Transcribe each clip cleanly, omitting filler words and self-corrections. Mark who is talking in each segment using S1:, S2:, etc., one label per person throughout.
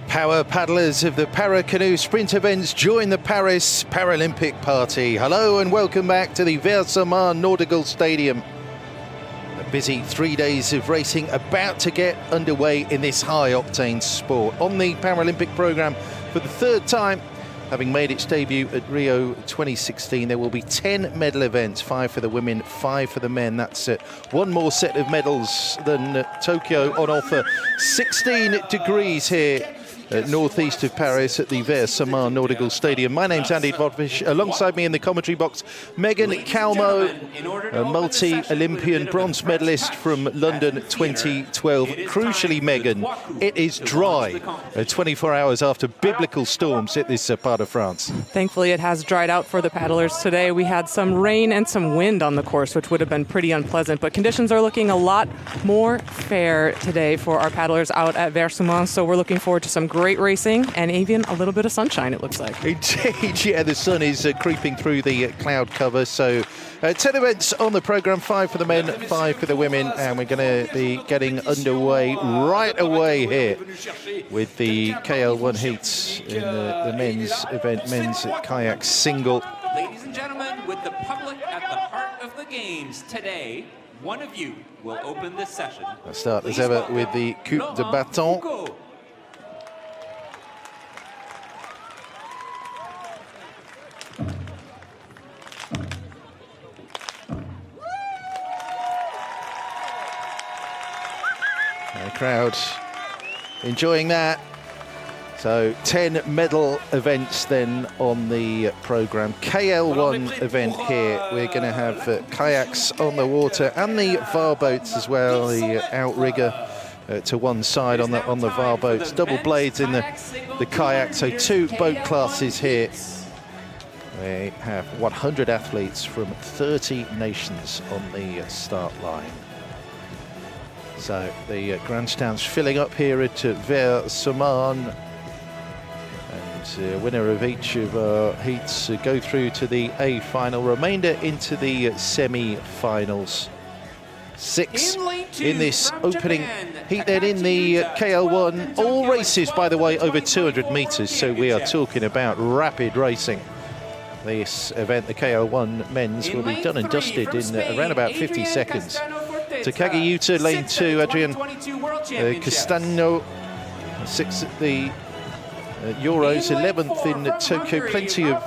S1: Power paddlers of the Para-Canoe sprint events join the Paris Paralympic party. Hello and welcome back to the Versailles Stadium. A busy 3 days of racing about to get underway in this high-octane sport. On the Paralympic programme for the third time, having made its debut at Rio 2016, there will be 10 medal events, 5 for the women, 5 for the men. That's one more set of medals than Tokyo on offer. 16 degrees here northeast of Paris at the Versailles Stadium. My name's Andy Vodvish. Alongside me in the commentary box, Megan Calmo, a multi-Olympian bronze medalist from London 2012. Crucially, Megan, it is dry 24 hours after biblical storms hit this part of France.
S2: Thankfully, it has dried out for the paddlers today. We had some rain and some wind on the course, which would have been pretty unpleasant, but conditions are looking a lot more fair today for our paddlers out at Versailles, so we're looking forward to some great racing and even a little bit of sunshine, it looks like.
S1: Indeed, yeah, the sun is creeping through the cloud cover. So 10 events on the programme, 5 for the men, 5 for the women, and we're going to be getting underway right away here with the KL1 heats in the men's event, men's kayak single.
S3: Ladies and gentlemen, with the public at the heart of the games today, one of you will open this session.
S1: Let's start as ever with the Coupe de Bâton. Crowd enjoying that. So 10 medal events then on the programme. KL1 event here. We're going to have kayaks on the water and the VAR boats as well. The outrigger to one side on the VAR boats. Double blades in the kayak. So 2 boat classes here. We have 100 athletes from 30 nations on the start line. So the grandstand's filling up here at Versailles, and winner of each of our heats go through to the A final, remainder into the semi-finals. 6 in this opening heat. Then in the KL1, all races, by the way, over 200 metres, so we are talking about rapid racing. This event, the KL1 men's, will be done and dusted in around about 50 seconds. To Kayak, lane 2, Adrian Castano, 6th at the Euros, 11th in Tokyo. Plenty of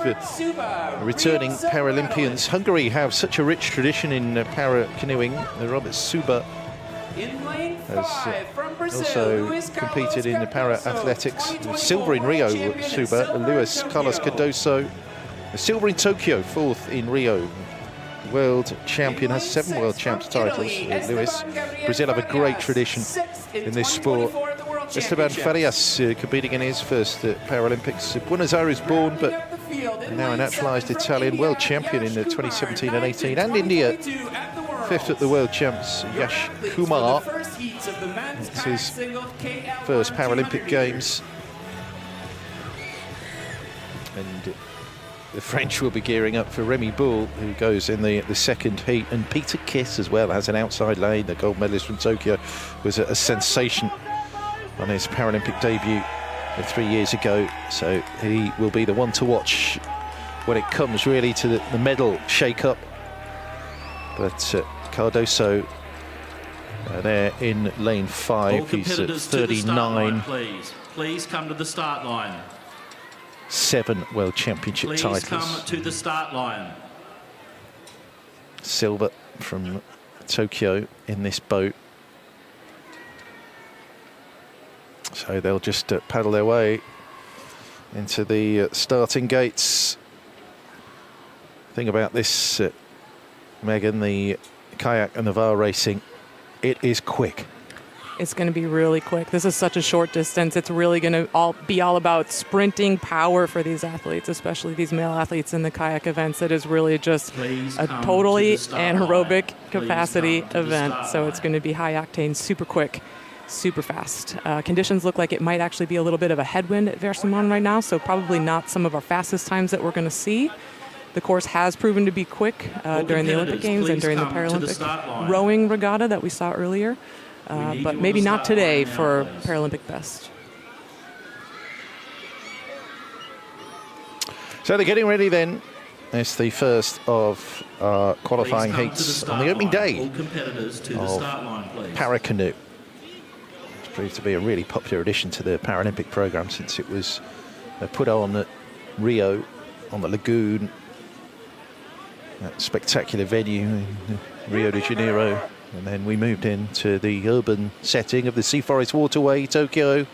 S1: returning Paralympians. Hungary have such a rich tradition in para-canoeing. Robert Suba has also competed in the para-athletics. Silver in Rio, Suba. Luis Carlos Cardoso, silver in Tokyo, 4th in Rio. World champion, has 7 world champs titles. Luis. Brazil have a great tradition in this sport. Esteban Farias competing in his first Paralympics. Buenos Aires born, but now a naturalised Italian, world champion in 2017 and 18. And India, 5th at the world champs, Yash Kumar. It's his first Paralympic Games. And the French will be gearing up for Remy Boule, who goes in the second heat. And Peter Kiss as well has an outside lane. The gold medalist from Tokyo was a sensation on his Paralympic debut 3 years ago. So he will be the one to watch when it comes really to the medal shake-up. But Cardoso there in lane 5. He's at 39.
S4: Please come to the start line.
S1: 7 world championship titles.
S4: Please come to the start line.
S1: Silver from Tokyo in this boat. So they'll just paddle their way into the starting gates. Thing about this, Megan, the kayak and the VAR racing, it is quick.
S2: It's going to be really quick. This is such a short distance. It's really going to be all about sprinting power for these athletes, especially these male athletes in the kayak events. It is really just a totally anaerobic capacity event. So it's going to be high octane, super quick, super fast. Conditions look like it might actually be a little bit of a headwind at Versailles right now, so probably not some of our fastest times that we're going to see. The course has proven to be quick during the Olympic Games and during the Paralympic rowing regatta that we saw earlier. But maybe not today for Paralympic best.
S1: So they're getting ready then. It's the first of qualifying heats on the opening day
S4: All competitors to the start line, please.
S1: Para-Canoe. It's proved to be a really popular addition to the Paralympic programme since it was put on at Rio on the lagoon. That spectacular venue in Rio de Janeiro. And then we moved into the urban setting of the Sea Forest Waterway, Tokyo.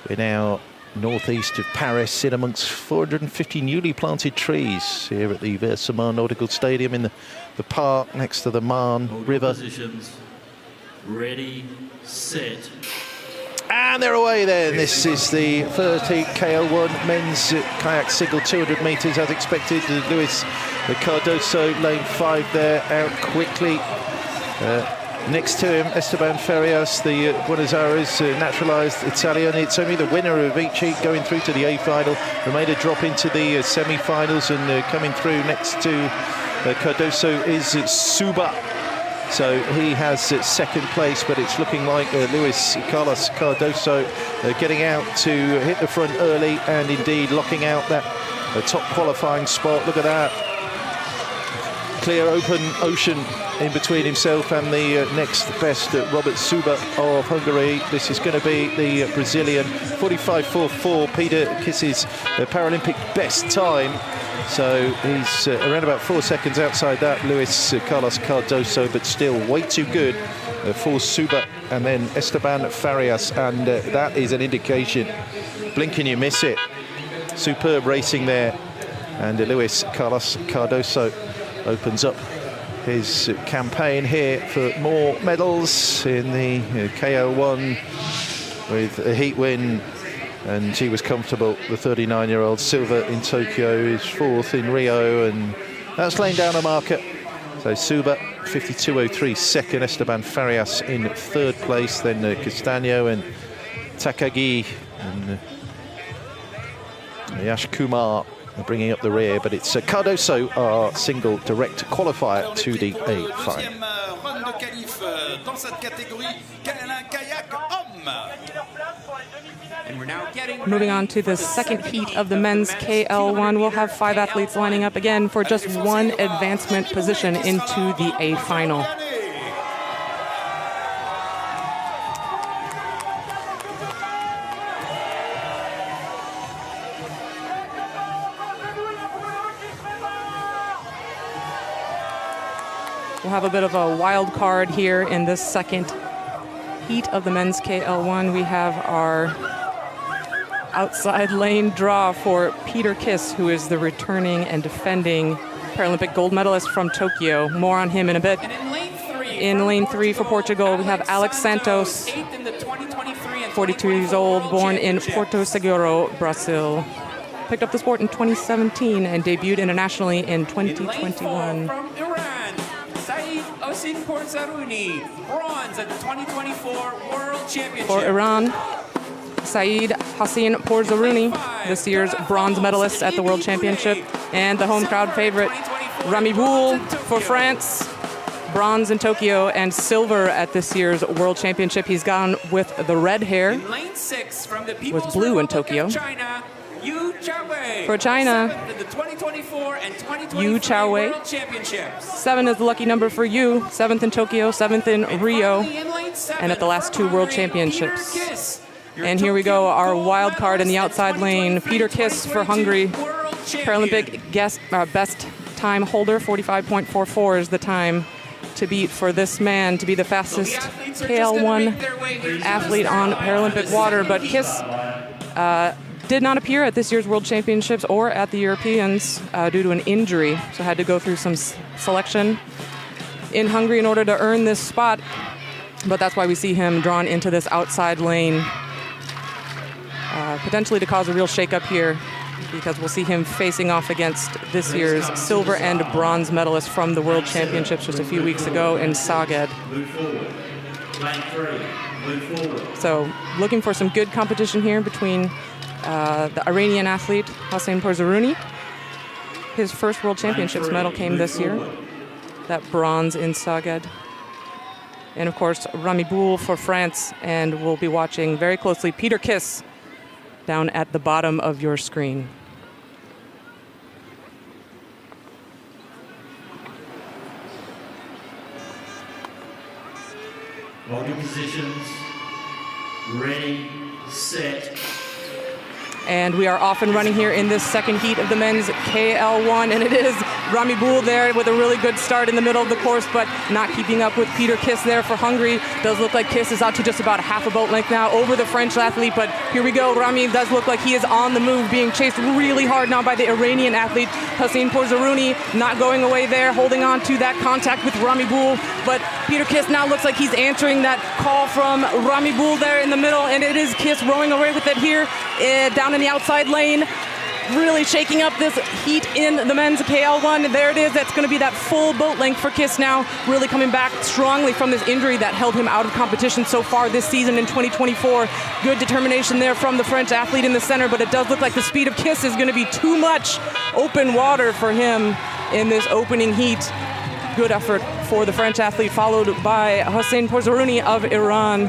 S1: We're now northeast of Paris, in amongst 450 newly planted trees here at the Versailles Nautical Stadium in the park next to the Marne River.
S4: Positions. Ready, set.
S1: And they're away then. This is the first heat, KL1 men's kayak single 200 metres as expected. Luis Cardoso, lane 5 there, out quickly. Next to him, Esteban Farias, the Buenos Aires naturalised Italian. It's only the winner of each heat going through to the A final. They made a drop into the semi-finals, and coming through next to Cardoso is Suba. So he has second place, but it's looking like Luis Carlos Cardoso getting out to hit the front early and indeed locking out that top qualifying spot. Look at that. Clear open ocean in between himself and the next best, Robert Suba of Hungary. This is going to be the Brazilian 45.44, Peter Kiss's Paralympic best time. So he's around about 4 seconds outside that, Luis Carlos Cardoso, but still way too good for Suba and then Esteban Farias, and that is an indication. Blink and you miss it. Superb racing there, and Luis Carlos Cardoso opens up his campaign here for more medals in the KO1 with a heat win, and he was comfortable. The 39-year-old silver in Tokyo is fourth in Rio, and that's laying down a marker. So Suba 52.03 second, Esteban Farias in third place, then Castaño and Takagi and Yash Kumar bringing up the rear, but it's Cardoso, our single direct qualifier to the A final.
S3: And we're now getting
S2: Moving on to the second heat of the men's KL1, we'll have 5 athletes lining up again for just one advancement position into the A final. We'll have a bit of a wild card here in this second heat of the men's KL1. We have our outside lane draw for Peter Kiss, who is the returning and defending Paralympic gold medalist from Tokyo. More on him in a bit. In lane 3 for Portugal, we have Alex Santos, 42 years old, born in Porto Seguro, Brazil. Picked up the sport in 2017 and debuted internationally in 2021.
S3: Bronze at the 2024 World Championship.
S2: For Iran, Saeed Hassan Pourzarouni, this year's bronze medalist at the World Championship, and the home crowd favorite, Rami Boul for France, bronze in Tokyo and silver at this year's World Championship. He's gone with the red hair,
S3: In lane 6 from the
S2: with blue in Tokyo.
S3: China, Yu Chaowei.
S2: For China,
S3: The 2024 and 2023
S2: Yu Chaowei.
S3: World Championships.
S2: 7 is the lucky number for Yu, 7th in Tokyo, 7th in Rio, and at the last 2 World Championships. And here we go, our wild card in the outside lane, Peter Kiss for Hungary, Paralympic best time holder, 45.44 is the time to beat for this man to be the fastest KL1 athlete on Paralympic water. But Kiss did not appear at this year's World Championships or at the Europeans due to an injury, so had to go through some selection in Hungary in order to earn this spot. But that's why we see him drawn into this outside lane, potentially to cause a real shakeup here, because we'll see him facing off against this year's silver and bronze medalist from the World Championships just a few weeks ago in Szeged. So looking for some good competition here between the Iranian athlete Hassan Pourzarouni. His first World Championships medal came this year, that bronze in Szeged. And of course, Rami Boul for France, and we'll be watching very closely Peter Kiss down at the bottom of your screen.
S4: Hold your positions. Ready, set.
S2: And we are off and running here in this second heat of the men's KL1, and it is Ramy Boul there with a really good start in the middle of the course, but not keeping up with Peter Kiss there for Hungary. Does look like Kiss is out to just about half a boat length now over the French athlete, but here we go. Ramy does look like he is on the move, being chased really hard now by the Iranian athlete Hossein Pourzarouni, not going away there, holding on to that contact with Ramy Boul, but Peter Kiss now looks like he's answering that call from Ramy Boul there in the middle, and it is Kiss rowing away with it here down in the outside lane, really shaking up this heat in the men's KL1. There it is. That's going to be that full boat length for Kiss now, really coming back strongly from this injury that held him out of competition so far this season in 2024. Good determination there from the French athlete in the center, but it does look like the speed of Kiss is going to be too much open water for him in this opening heat. Good effort for the French athlete, followed by Hossein Pourzarouni of Iran.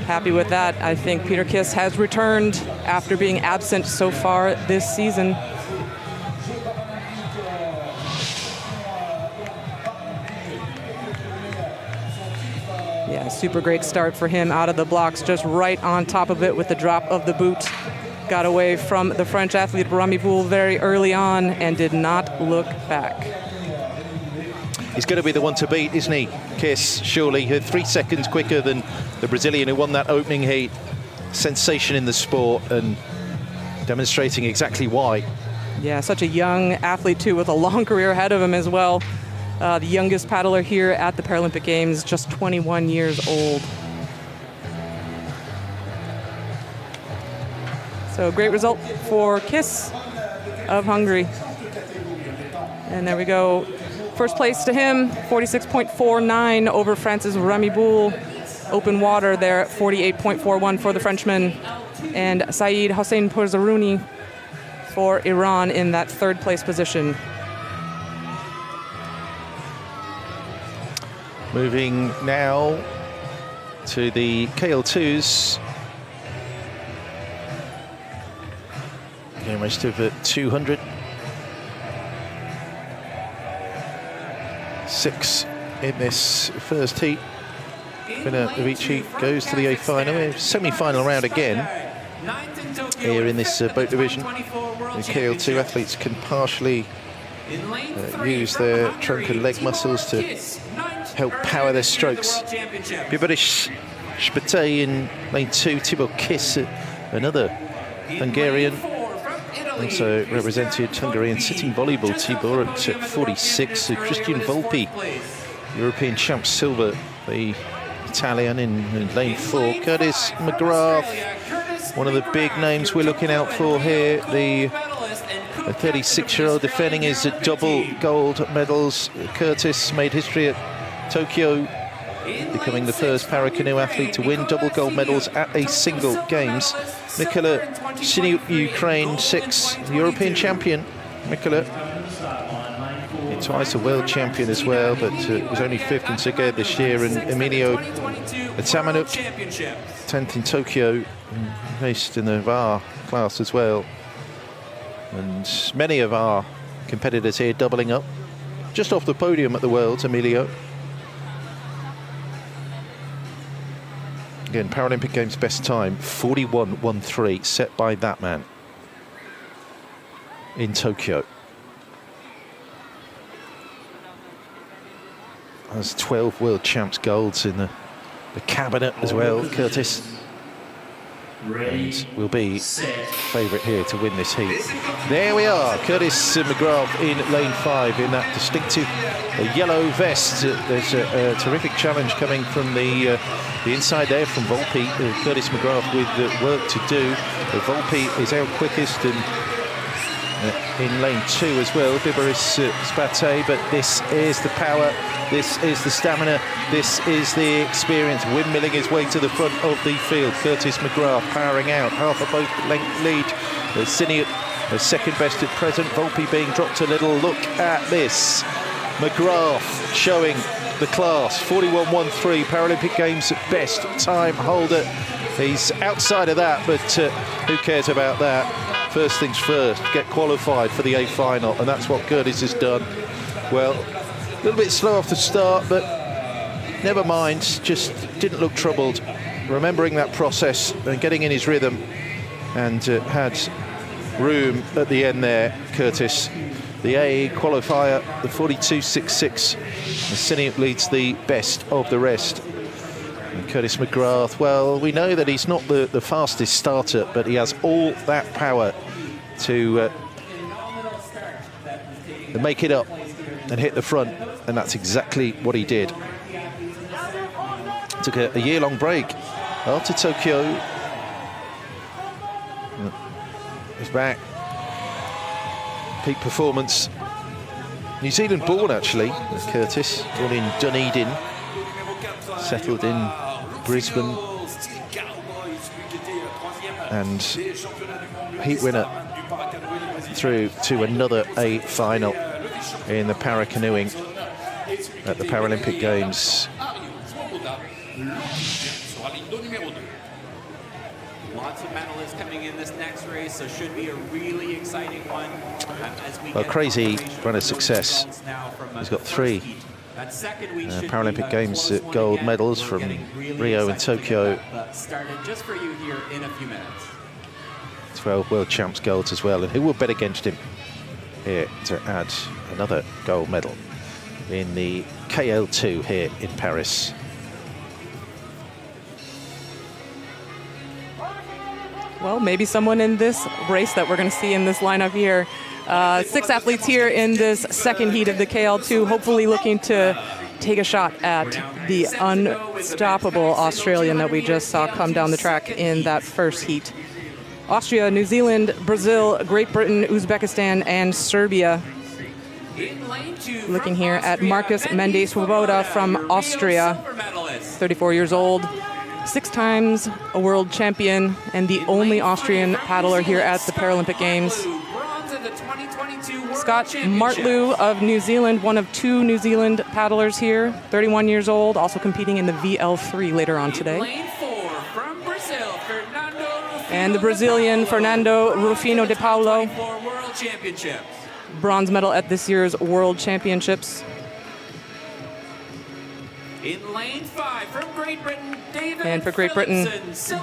S2: Happy with that. I think Peter Kiss has returned after being absent so far this season. Yeah, super great start for him out of the blocks, just right on top of it with the drop of the boot. Got away from the French athlete Ramy Boul very early on and did not look back.
S1: He's going to be the one to beat, isn't he? Kiss, surely. 3 seconds quicker than the Brazilian who won that opening heat. Sensation in the sport and demonstrating exactly why.
S2: Yeah, such a young athlete, too, with a long career ahead of him as well. The youngest paddler here at the Paralympic Games, just 21 years old. So great result for Kiss of Hungary. And there we go. First place to him, 46.49 over France's Ramy Boul. Open water there at 48.41 for the Frenchman. And Saeed Hossein Pourzarouni for Iran in that third place position.
S1: Moving now to the KL2s. Game raced over 200. 6 in this first heat. Winner of each heat goes to the A final. Semi-final round again here in this boat division. The KL2 athletes can partially use their trunk and leg muscles to help power their strokes. Biberish Spate in lane 2, Tibor Kiss, another Hungarian. Also represented Hungary in sitting volleyball, Tibor at 46. Christian Volpi, European champ silver, the Italian in lane 4. Curtis McGrath, one of the big names we're looking out for here. The 36-year-old defending his double gold medals. Curtis made history at Tokyo, becoming the first para-canoe athlete to win double gold medals at a single games. Mikola Siniuk, Ukraine, 6, European champion. Mikola, twice a world champion as well, but was only 5th in Zagreb this year. And Emilio Tamanuk, 10th in Tokyo, raced in the VAR class as well. And many of our competitors here doubling up. Just off the podium at the Worlds, Emilio. Again, Paralympic Games best time, 41.13, set by that man in Tokyo. There's 12 world champs golds in the cabinet as well, Curtis. And will be favourite here to win this heat. There we are, Curtis McGrath in lane 5 in that distinctive yellow vest. There's a terrific challenge coming from the inside there from Volpi. Curtis McGrath with work to do. Volpi is out quickest and in lane 2 as well. Biberis Spate, but this is the power, this is the stamina, this is the experience, windmilling his way to the front of the field. Curtis McGrath powering out, half a boat length lead. Siniuk, second best at present. Volpi being dropped a little. Look at this. McGrath showing the class. 41.13, Paralympic Games best time holder. He's outside of that, but who cares about that? First things first, get qualified for the A final, and that's what Curtis has done. Well, a little bit slow off the start, but never mind, just didn't look troubled, remembering that process and getting in his rhythm, and had room at the end there, Curtis. The A qualifier, the 42.66, and Siniuk leads the best of the rest. And Curtis McGrath, well, we know that he's not the fastest starter, but he has all that power to make it up and hit the front, and that's exactly what he did. Took a year-long break after Tokyo. He's back. Peak performance. New Zealand born, actually, Curtis, born in Dunedin, settled in Brisbane, and heat winner through to another A final in the para canoeing at the Paralympic Games.
S3: Lots of medalists coming in this next race, so should be a really exciting one.
S1: Well, crazy run of success. He's got 3 Paralympic Games gold medals from Rio and Tokyo.
S3: Started just for you here in a few minutes.
S1: 12 world champs golds as well, and who will bet against him here to add another gold medal in the KL2 here in Paris.
S2: Well, maybe someone in this race that we're going to see in this lineup here. 6 athletes here in this second heat of the KL2, hopefully looking to take a shot at the unstoppable Australian that we just saw come down the track in that first heat. Austria, New Zealand, Brazil, Great Britain, Uzbekistan, and Serbia. Looking here at Marcus Mendes Swoboda from Austria, 34 years old. 6 times a world champion and the only Austrian paddler here at the Paralympic Games. Scott Martlew of New Zealand, one of 2 New Zealand paddlers here, 31 years old, also competing in the VL3 later on today. And the Brazilian Fernando Rufino de Paulo, bronze medal at this year's World Championships.
S3: In lane 5 from Great Britain, David
S2: And for Great Britain,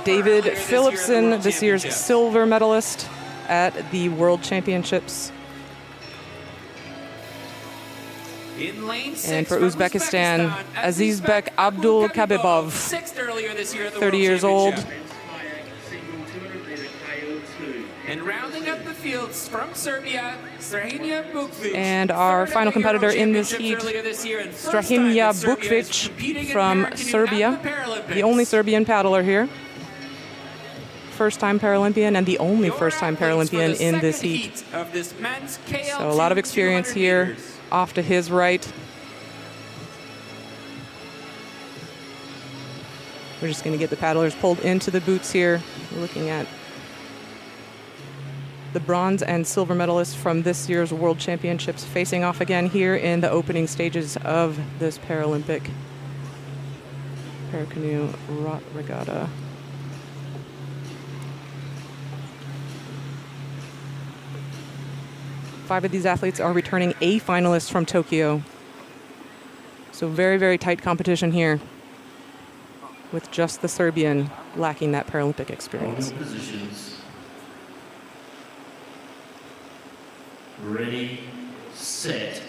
S2: David Philipson, this year's silver medalist at the World Championships.
S3: In lane 6
S2: And for Uzbekistan, Azizbek Abdul Kabibov, 30 years old.
S3: And rounding up the fields from Serbia, Strahinja Bukvic.
S2: And our final competitor in this heat, Strahinja Bukvic from Serbia, the only Serbian paddler here. First-time Paralympian and the only first-time Paralympian in this heat. So a lot of experience here. Off to his right. We're just going to get the paddlers pulled into the boots here. We're looking at the bronze and silver medalists from this year's World Championships facing off again here in the opening stages of this Paralympic Paracanoe Regatta. Five of these athletes are returning A finalists from Tokyo. So very, very tight competition here, with just the Serbian lacking that Paralympic experience.
S4: Ready, set.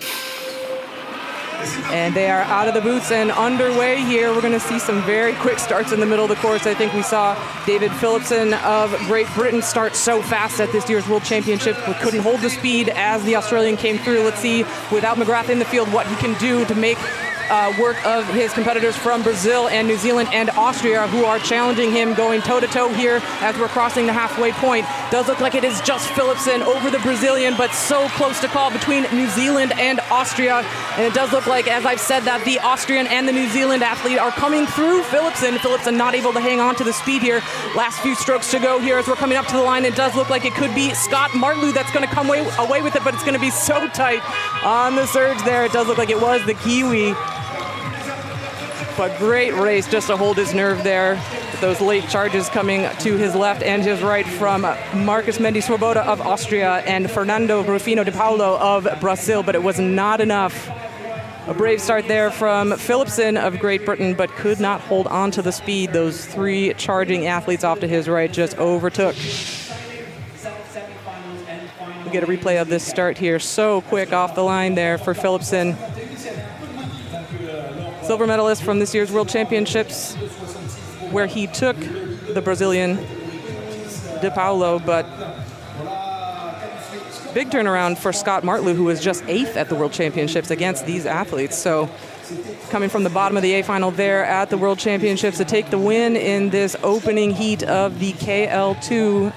S2: And they are out of the boots and underway here. We're going to see some very quick starts in the middle of the course. I think we saw David Philipson of Great Britain start so fast at this year's World Championship, but couldn't hold the speed as the Australian came through. Let's see, without McGrath in the field, what he can do to make work of his competitors from Brazil and New Zealand and Austria, who are challenging him, going toe-to-toe here as we're crossing the halfway point. Does look like it is just Philipson over the Brazilian, but so close to call between New Zealand and Austria. And it does look like, as I've said, that the Austrian and the New Zealand athlete are coming through Philipson. Philipson not able to hang on to the speed here. Last few strokes to go here as we're coming up to the line. It does look like it could be Scott Martlew that's going to come away with it, but it's going to be so tight on the surge there. It does look like it was the Kiwi. But great race just to hold his nerve there. With those late charges coming to his left and his right from Marcus Mendes Swoboda of Austria and Fernando Rufino de Paulo of Brazil, but it was not enough A brave start there from Philipson of Great Britain, but could not hold on to the speed. Those three charging athletes off to his right just overtook. We get a replay of this start here. So quick off the line there for Philipson. Silver medalist from this year's World Championships, where he took the Brazilian De Paulo, but big turnaround for Scott Martlew, who was just 8th at the World Championships against these athletes. So coming from the bottom of the A final there at the World Championships to take the win in this opening heat of the KL2,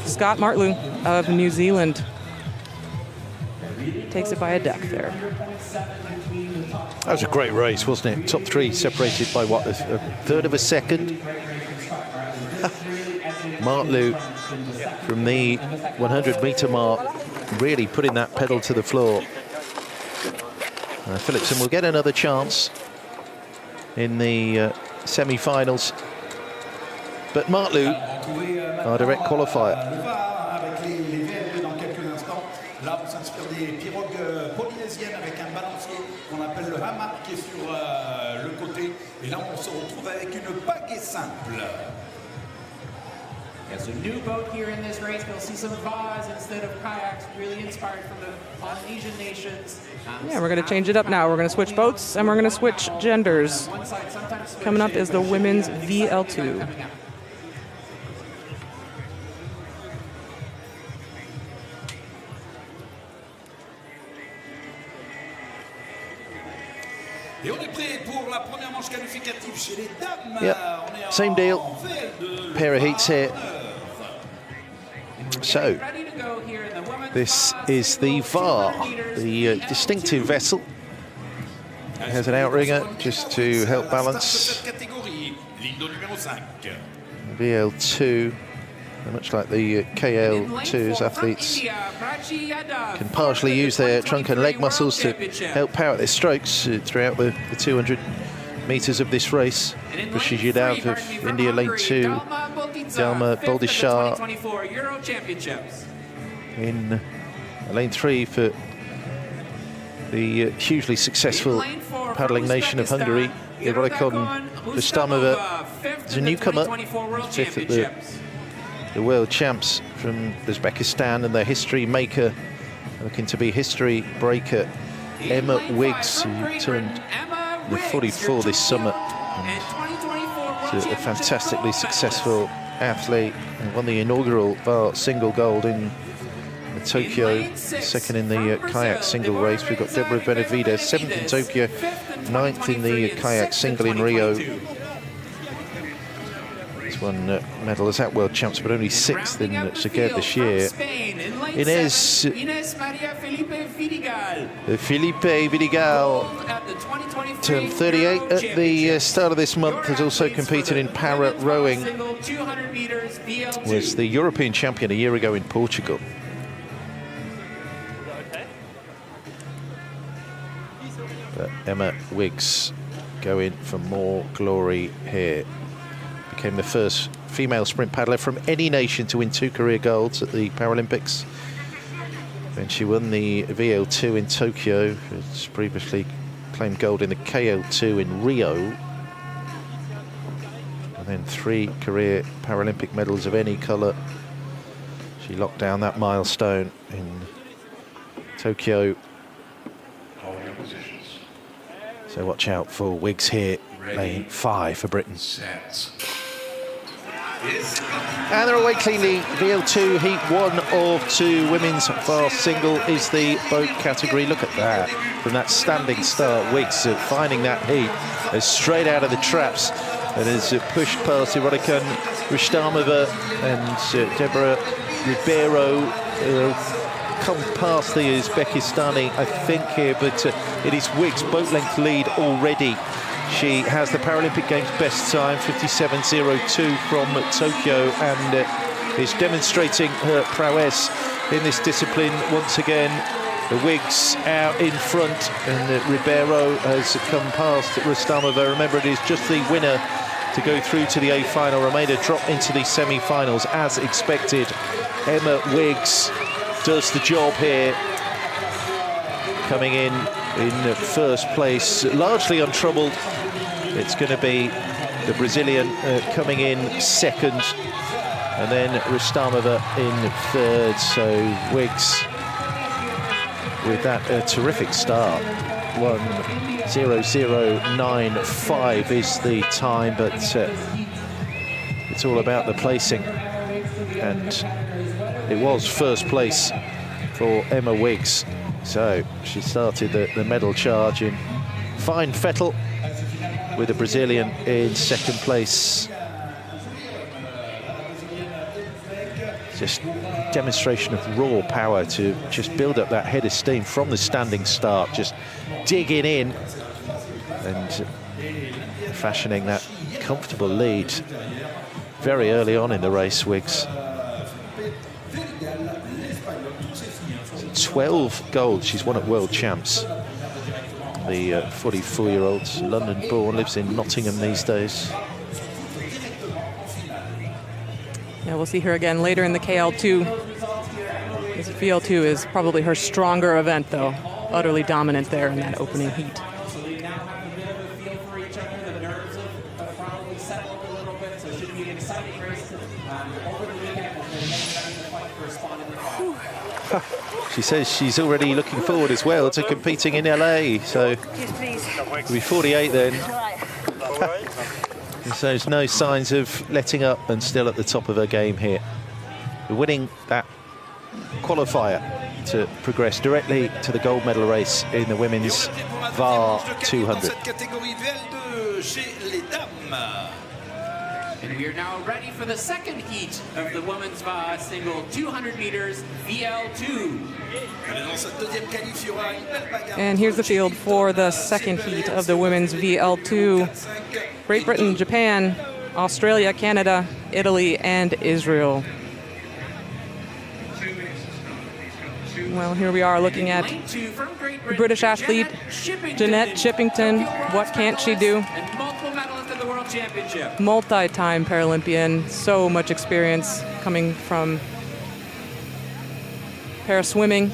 S2: Scott Martlew of New Zealand takes it by a deck there.
S1: That was a great race, wasn't it? Top three separated by, what, a third of a second? Martlew from the 100-meter mark, really putting that pedal to the floor. Philipson will get another chance in the semi-finals. But Martlew, our direct qualifier.
S5: Là, on s'inspire des pirogues polynésiennes avec un balancier qu'on appelle le hamac qui est sur le côté. Et là, on se retrouve avec une pagaie simple.
S3: There's a new boat here in this race. We'll see some vase instead of kayaks, really inspired from the Polynesian nations.
S2: Yeah, we're going to change it up now. We're going to switch boats and we're going to switch genders. Coming up is the women's VL2.
S5: Et on est prêt pour la première manche qualificative chez les dames.
S1: Yep, same deal. Pair of heats here. So, this is the VAR, the distinctive vessel. It has an outrigger just to help balance. VL2, much like the KL2's athletes, can partially use their trunk and leg muscles to help power their strokes throughout the 200 meters of this race. Pushes you down of India lane 2, Dalma Boldishar in lane 3 for the hugely successful paddling nation of Hungary. Roland-Garros Stadium is a newcomer, 5th at the world champs from Uzbekistan, and their history maker, looking to be history breaker, Emma Wiggs, who turned 44 this summer. And a fantastically successful athlete and won the inaugural VAR single gold in Tokyo, second in the kayak single race. We've got Deborah Benavides, 7th in Tokyo, 9th in the kayak single in Rio. He's won medals at World Champs, but only 6th in Zagreb this year. Ines Felipe Vidigal turned 38 at the start of this month, has also competed in para rowing, was the European champion a year ago in Portugal. But Emma Wiggs going for more glory here. Became the first female sprint paddler from any nation to win 2 career golds at the Paralympics. Then she won the VL2 in Tokyo. She's previously claimed gold in the KL2 in Rio. And then 3 career Paralympic medals of any colour. She locked down that milestone in Tokyo. So watch out for Wiggs here, lane 5 for Britain. And they're away cleanly. VL2 heat 1 of 2. Women's fast single is the boat category. Look at that. From that standing start, Wiggs finding that heat straight out of the traps and has pushed past Veronika Rustamova and Deborah Ribeiro. Come past the Uzbekistani, I think, here, but it is Wiggs' boat length lead already. She has the Paralympic Games best time, 57.02 from Tokyo, and is demonstrating her prowess in this discipline once again. The Wiggs out in front, and Ribeiro has come past Rustamova. Remember, it is just the winner to go through to the A final. Romania drop into the semi-finals as expected. Emma Wiggs does the job here. coming in first place, largely untroubled. It's going to be the Brazilian coming in second, and then Rustamova in third. So Wiggs with that terrific start. 1:00.95 is the time, but it's all about the placing, and it was first place for Emma Wiggs. So she started the medal charge in fine fettle with a Brazilian in second place. Just demonstration of raw power to just build up that head of steam from the standing start, just digging in and fashioning that comfortable lead very early on in the race. Wiggs. 12 gold she's won at World Champs. The 44-year-old, London-born, lives in Nottingham these days.
S2: Yeah, we'll see her again later in the KL2. This VL2 is probably her stronger event, though. Utterly dominant there in that opening heat.
S1: She says she's already looking forward as well to competing in LA. So it'll be 48 then. So there's no signs of letting up, and still at the top of her game here. Winning that qualifier to progress directly to the gold medal race in the women's VAR 200.
S3: And we are now ready for the second heat of the women's VAR single 200 meters VL2.
S2: And here's the field for the second heat of the women's VL2. Great Britain, Japan, Australia, Canada, Italy, and Israel. Well, here we are looking at the British athlete, Jeanette Chippington. What can't she do? Multi-time Paralympian, so much experience coming from para-swimming.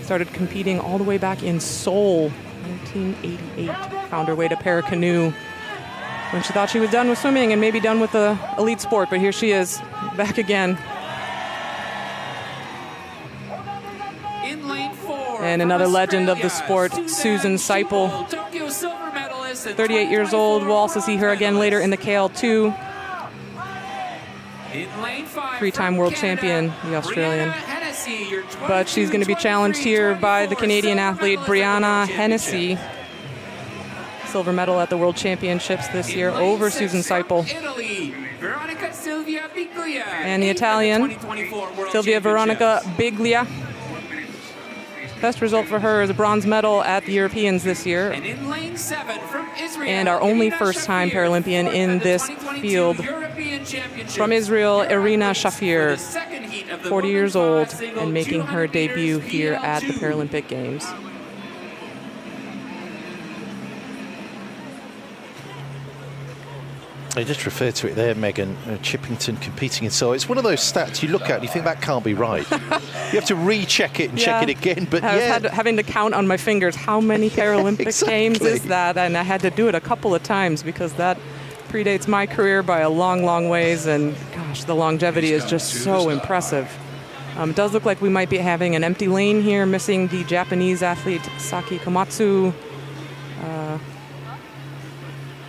S2: Started competing all the way back in Seoul, 1988. Found her way to para-canoe when she thought she was done with swimming and maybe done with the elite sport, but here she is, back again. And another legend of the sport, Susan Seipel. 38 years old. We'll also see her again later in the KL2. Three-time world champion, the Australian. But she's going to be challenged here by the Canadian athlete, Brianna Hennessy. Silver medal at the World Championships this year over Susan Seipel. And the Italian, Silvia Veronica Biglia. Best result for her is a bronze medal at the Europeans this year. And our only first-time Paralympian in this field. From Israel, Irina Shafir, 40 years old and making her debut here at the Paralympic Games.
S1: I just referred to it there, Megan, Chippington competing in Seoul. It's one of those stats you look at and you think that can't be right. You have to recheck it and check it again. But
S2: I was having to count on my fingers how many Paralympic Games is that, and I had to do it a couple of times because that predates my career by a long, long ways, and gosh, the longevity is just so impressive. It does look like we might be having an empty lane here, missing the Japanese athlete Saki Komatsu.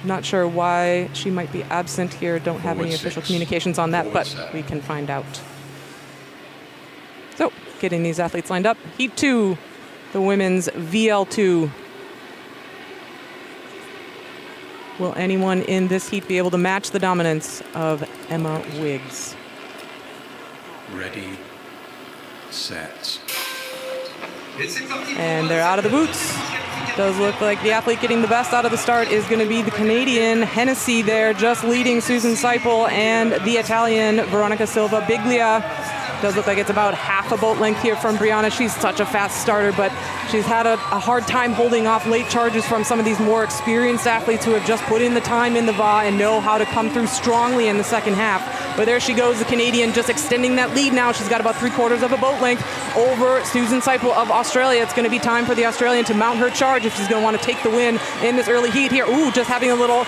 S2: Not sure why she might be absent here. Don't have any official communications on that, but we can find out. So, getting these athletes lined up. Heat 2, the women's VL2. Will anyone in this heat be able to match the dominance of Emma Wiggs?
S5: Ready, set.
S2: And they're out of the boots. Does look like the athlete getting the best out of the start is going to be the Canadian Hennessy there, just leading Susan Seipel, and the Italian Veronica Silva Biglia. Does look like it's about half half a boat length here from Brianna. She's such a fast starter, but she's had a hard time holding off late charges from some of these more experienced athletes who have just put in the time in the VA and know how to come through strongly in the second half. But there she goes, the Canadian just extending that lead now. She's got about 3/4 of a boat length over Susan Seipel of Australia. It's going to be time for the Australian to mount her charge if she's going to want to take the win in this early heat here. Ooh, just having a little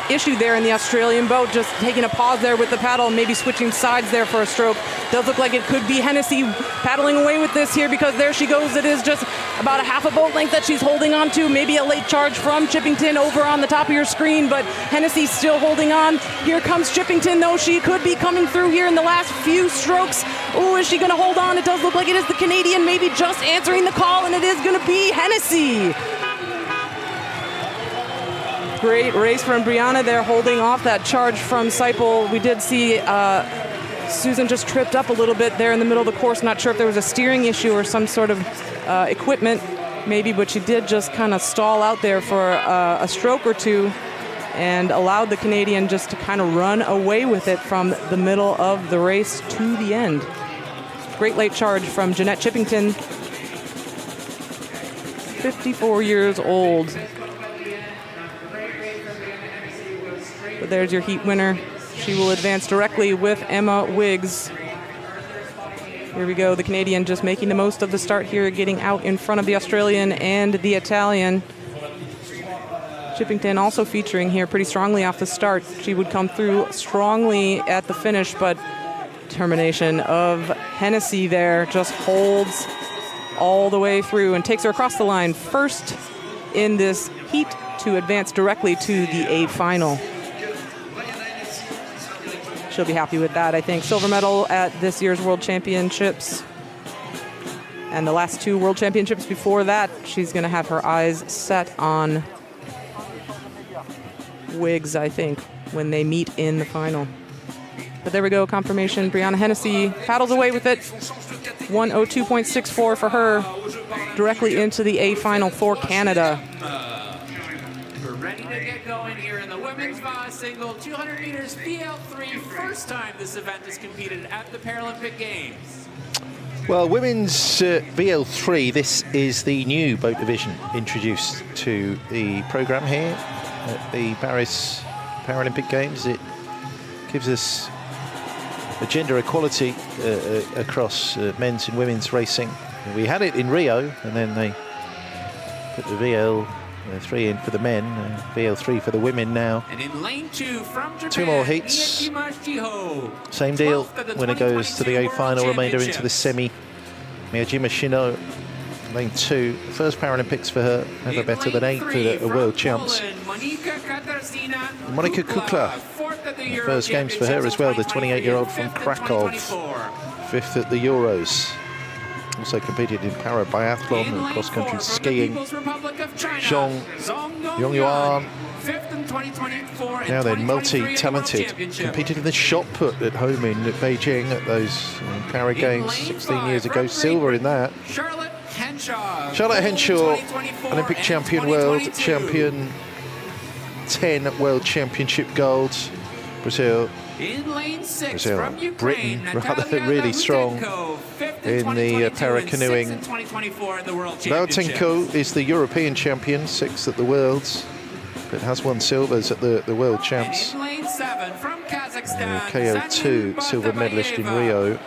S2: issue there in the Australian boat, just taking a pause there with the paddle and maybe switching sides there for a stroke. Does look like it could be Hennessy paddling away with this here, because there she goes. It is just about a half a boat length that she's holding on to. Maybe a late charge from Chippington over on the top of your screen, but Hennessy's still holding on. Here comes Chippington, though. She could be coming through here in the last few strokes. Ooh, is she going to hold on? It does look like it is the Canadian maybe just answering the call, and it is going to be Hennessy. Great race from Brianna there, holding off that charge from Seipel. We did see Susan just tripped up a little bit there in the middle of the course. Not sure if there was a steering issue or some sort of equipment maybe, but she did just kind of stall out there for a stroke or two and allowed the Canadian just to kind of run away with it from the middle of the race to the end. Great late charge from Jeanette Chippington, 54 years old. But there's your heat winner. She will advance directly with Emma Wiggs. Here we go, the Canadian just making the most of the start here, getting out in front of the Australian and the Italian. Chippington also featuring here pretty strongly off the start. She would come through strongly at the finish, but determination of Hennessy there just holds all the way through and takes her across the line first in this heat to advance directly to the A final. She'll be happy with that, I think. Silver medal at this year's World Championships. And the last two World Championships before that, she's going to have her eyes set on Wiggs, I think, when they meet in the final. But there we go, confirmation. Brianna Hennessy paddles away with it. 1:02.64 for her, directly into the A final for Canada.
S3: Ready to get going here in the women's VA single 200 meters VL3. First time this event is competed at the Paralympic Games.
S1: Well, women's VL3, this is the new boat division introduced to the program here at the Paris Paralympic Games. It gives us a gender equality across men's and women's racing. We had it in Rio, and then they put the VL3 in for the men, VL3 for the women now.
S3: And in lane 2 from Japan,
S1: two more heats. Same deal. Winner goes to the A final, remainder into the semi. Miyajima Shino, lane 2. First Paralympics for her, never better than 8th at the World Champs. Monika Kukla, first games for her as well, the 28-year-old from Krakow, 5th at the Euros. Also competed in para-biathlon and cross-country skiing. Zhong Yongyuan, now they're multi-talented. Competed in the shot put at home in Beijing at those para games 16 years ago. Silver in that. Charlotte Henshaw, Olympic champion, world champion, 10 world championship golds. Brazil, Britain, rather really strong in the para-canoeing. Lautenko is the European champion, 6th at the Worlds, but has won silvers at the World Champs. KO2, silver medalist in Rio.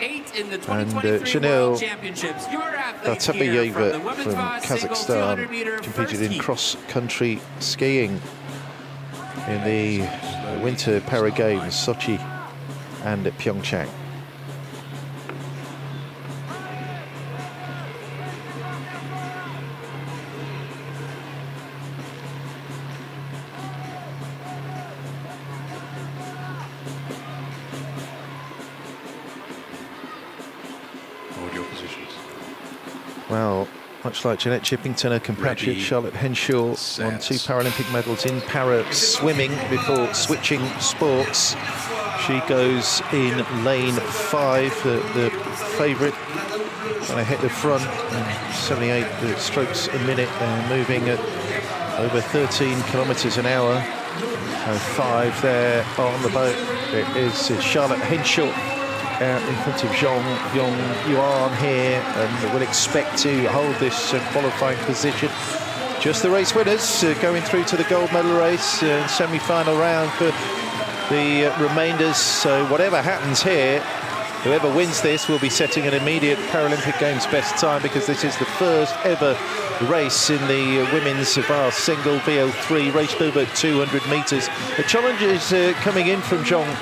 S1: And Chanel Batabayeva from Kazakhstan competed in cross-country skiing in the Winter Para Games, Sochi and at Pyeongchang. Well, much like Jeanette Chippington, her compatriot Charlotte Henshaw won 2 Paralympic medals in para swimming before switching sports. She goes in lane 5, the favourite. Going to hit the front, 78 strokes a minute, moving at over 13 kilometres an hour. So 5 there on the boat. It is Charlotte Henshaw in front of Zhong Yuan here, and will expect to hold this qualifying position. Just the race winners going through to the gold medal race, semi-final round for the remainders. So whatever happens here, whoever wins this will be setting an immediate Paralympic Games best time, because this is the first ever race in the women's VAR single VL3, raced over 200 metres. The challenge is coming in from Zhong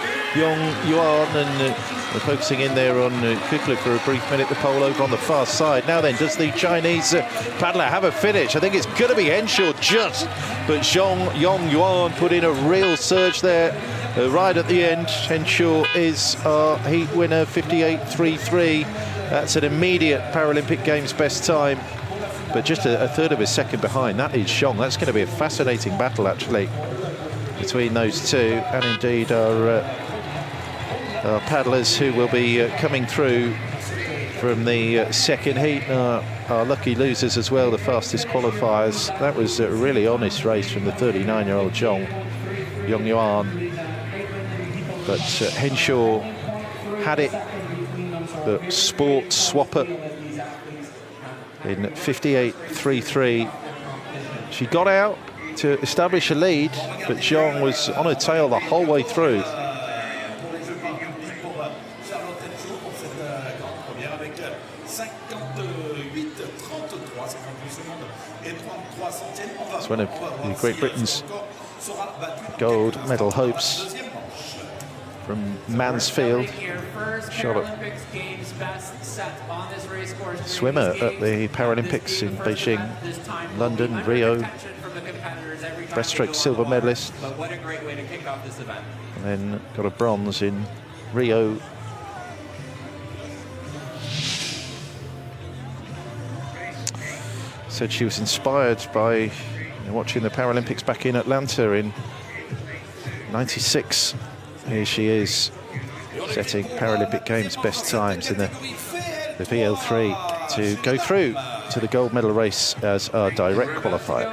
S1: Yuan, and we're focusing in there on Kukla for a brief minute, the pole over on the far side. Now then, does the Chinese paddler have a finish? I think it's going to be Henshaw just, but Zhong Yuan put in a real surge there right at the end. Henshaw is our heat winner, 58.33. That's an immediate Paralympic Games best time, but just a third of a second behind. That is Zhong. That's going to be a fascinating battle, actually, between those two, and indeed our paddlers who will be coming through from the second heat. Our lucky losers as well, the fastest qualifiers. That was a really honest race from the 39-year-old Zhong Yuan. But Henshaw had it, the sport swapper, in 58.33. She got out to establish a lead, but Zhong was on her tail the whole way through. It's one of Great Britain's gold medal hopes from Mansfield. Charlotte, swimmer at the Paralympics in Beijing, London, Rio, breaststroke silver medalist, and then got a bronze in Rio. Said she was inspired by watching the Paralympics back in Atlanta in '96. Here she is, setting Paralympic Games best times in the VL3 to go through to the gold medal race as our direct qualifier.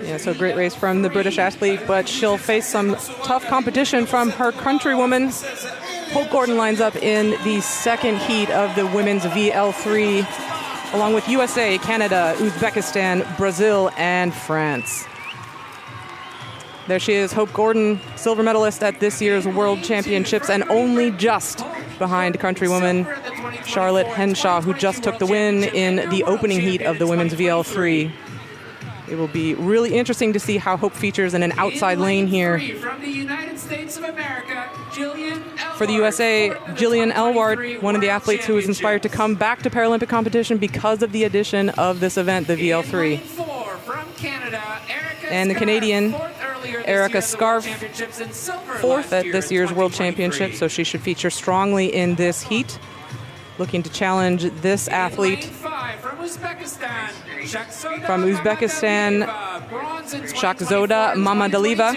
S2: Yeah, so great race from the British athlete, but she'll face some tough competition from her countrywoman. Hope Gordon lines up in the second heat of the women's VL3, along with USA, Canada, Uzbekistan, Brazil, and France. There she is, Hope Gordon, silver medalist at this year's World Championships, and only just behind countrywoman Charlotte Henshaw, who just took the win in the opening heat of the women's VL3. It will be really interesting to see how Hope features in an outside lane here. For the USA, Jillian Elwart, one of the athletes who was inspired to come back to Paralympic competition because of the addition of this event, the VL3. And the Canadian, Erica Scarf, fourth at this year's World Championship, so she should feature strongly in this heat. Looking to challenge this athlete from Uzbekistan, Shakzoda Mamadalieva,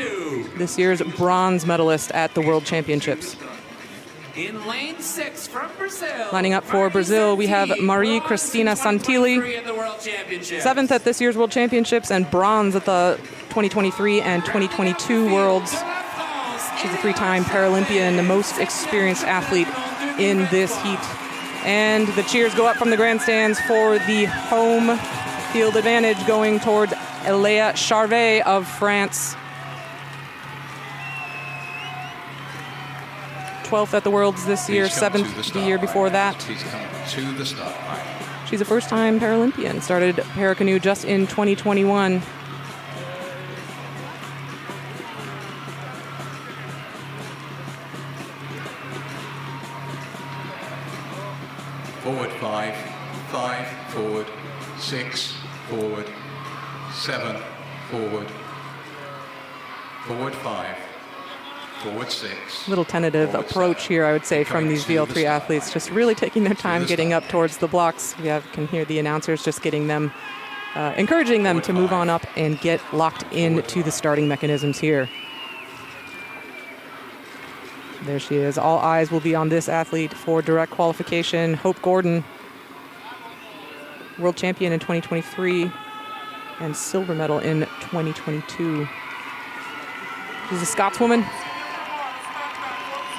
S2: this year's bronze medalist at the World Championships.
S3: In lane 6 from Brazil.
S2: Lining up for Brazil, we have Maria Cristina Santilli, seventh at this year's World Championships and bronze at the 2023 and 2022 Worlds. She's a three-time Paralympian, the most experienced athlete in this heat. And the cheers go up from the grandstands for the home field advantage going towards Eléa Charvet of France. 12th at the Worlds this year, 7th the year before that. She's a first-time Paralympian, started Paracanoe just in 2021.
S6: Forward 5, 5, forward, 6, forward, 7, forward, forward 5, forward 6.
S2: Little tentative approach here, I would say, from these VL3 athletes, just really taking their time getting up towards the blocks. We can hear the announcers just getting them, encouraging them to move on up and get locked into the starting mechanisms here. There she is. All eyes will be on this athlete for direct qualification. Hope Gordon, world champion in 2023 and silver medal in 2022. She's a Scotswoman.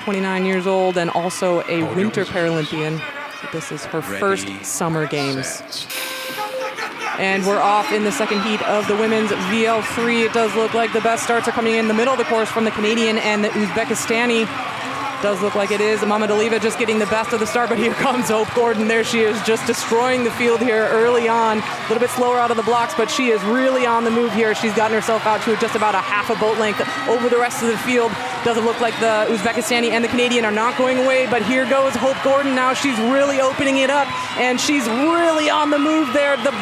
S2: 29 years old, and also a Winter Paralympian. So this is her first Summer Games. And we're off in the second heat of the women's VL3. It does look like the best starts are coming in the middle of the course from the Canadian and the Uzbekistani. Does look like it is. Mammadaliyeva just getting the best of the start, but here comes Hope Gordon. There she is, just destroying the field here early on. A little bit slower out of the blocks, but she is really on the move here. She's gotten herself out to just about a half a boat length over the rest of the field. Doesn't look like the Uzbekistani and the Canadian are not going away, but here goes Hope Gordon now. She's really opening it up, and she's really on the move there. The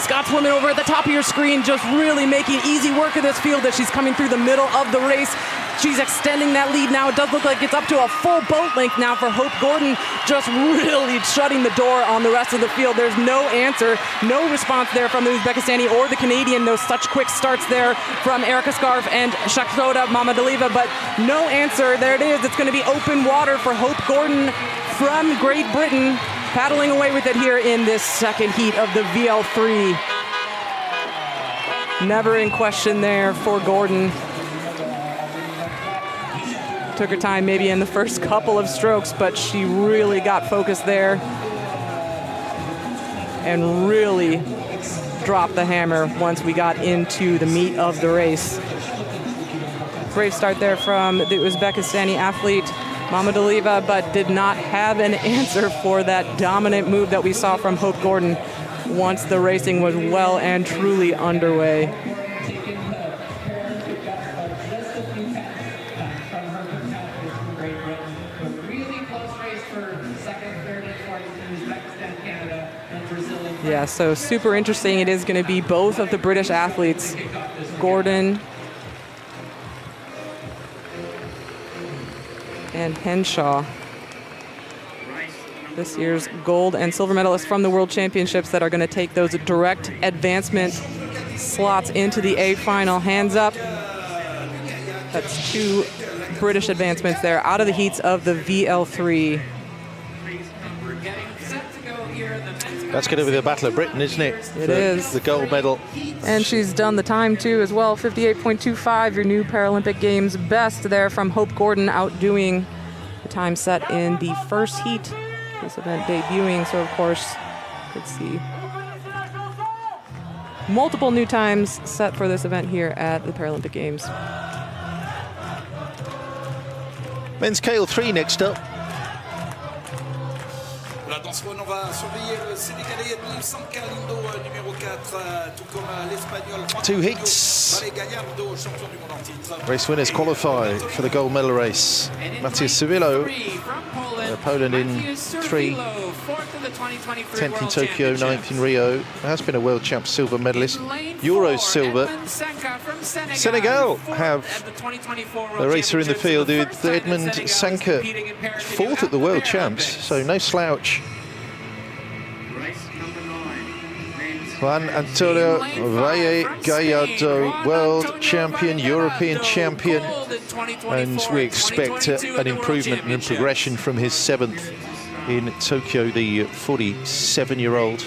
S2: Scotswoman over at the top of your screen just really making easy work of this field as she's coming through the middle of the race. She's extending that lead now. It does look like it's up to a full boat length now for Hope Gordon, just really shutting the door on the rest of the field. There's no answer, no response there from the Uzbekistani or the Canadian. Those such quick starts there from Erica Scarf and Chateau Mammadaliyeva, but no answer. There it is. It's going to be open water for Hope Gordon from Great Britain, paddling away with it here in this second heat of the VL3. Never in question there for Gordon. Took her time maybe in the first couple of strokes, but she really got focused there and really dropped the hammer once we got into the meat of the race. Brave start there from the Uzbekistani athlete Mammadaliyeva, but did not have an answer for that dominant move that we saw from Hope Gordon once the racing was well and truly underway. Yeah, so super interesting. It is going to be both of the British athletes, Gordon and Henshaw, this year's gold and silver medalists from the World Championships that are going to take those direct advancement slots into the A final. Hands up. That's 2 British advancements there out of the heats of the VL3.
S1: That's going to be the Battle of Britain, isn't it?
S2: It is.
S1: The gold medal.
S2: And she's done the time, too, as well. 58.25, your new Paralympic Games best there from Hope Gordon, outdoing the time set in the first heat. This event debuting, so, of course, you could see multiple new times set for this event here at the Paralympic Games.
S1: Men's KL3 next up.
S5: Attention, on va surveiller le Sénégalais Sankalindo, numéro 4, tout comme l'Espagnol.
S1: 2 heats.
S5: Palais Gallardo, champion du monde en titre.
S1: Race winners qualify for the gold medal race. Matthias Civillo, Poland in 3, 10th in Tokyo, 9th in Rio. There has been a world champ silver medalist. Euros silver. Senegal have a racer in the field with Edmund Sanka, 4th at the world champs, so no slouch. Juan Antonio Valle Gallardo, world champion, European champion, and we expect an improvement and progression from his 7th in Tokyo, the 47-year-old.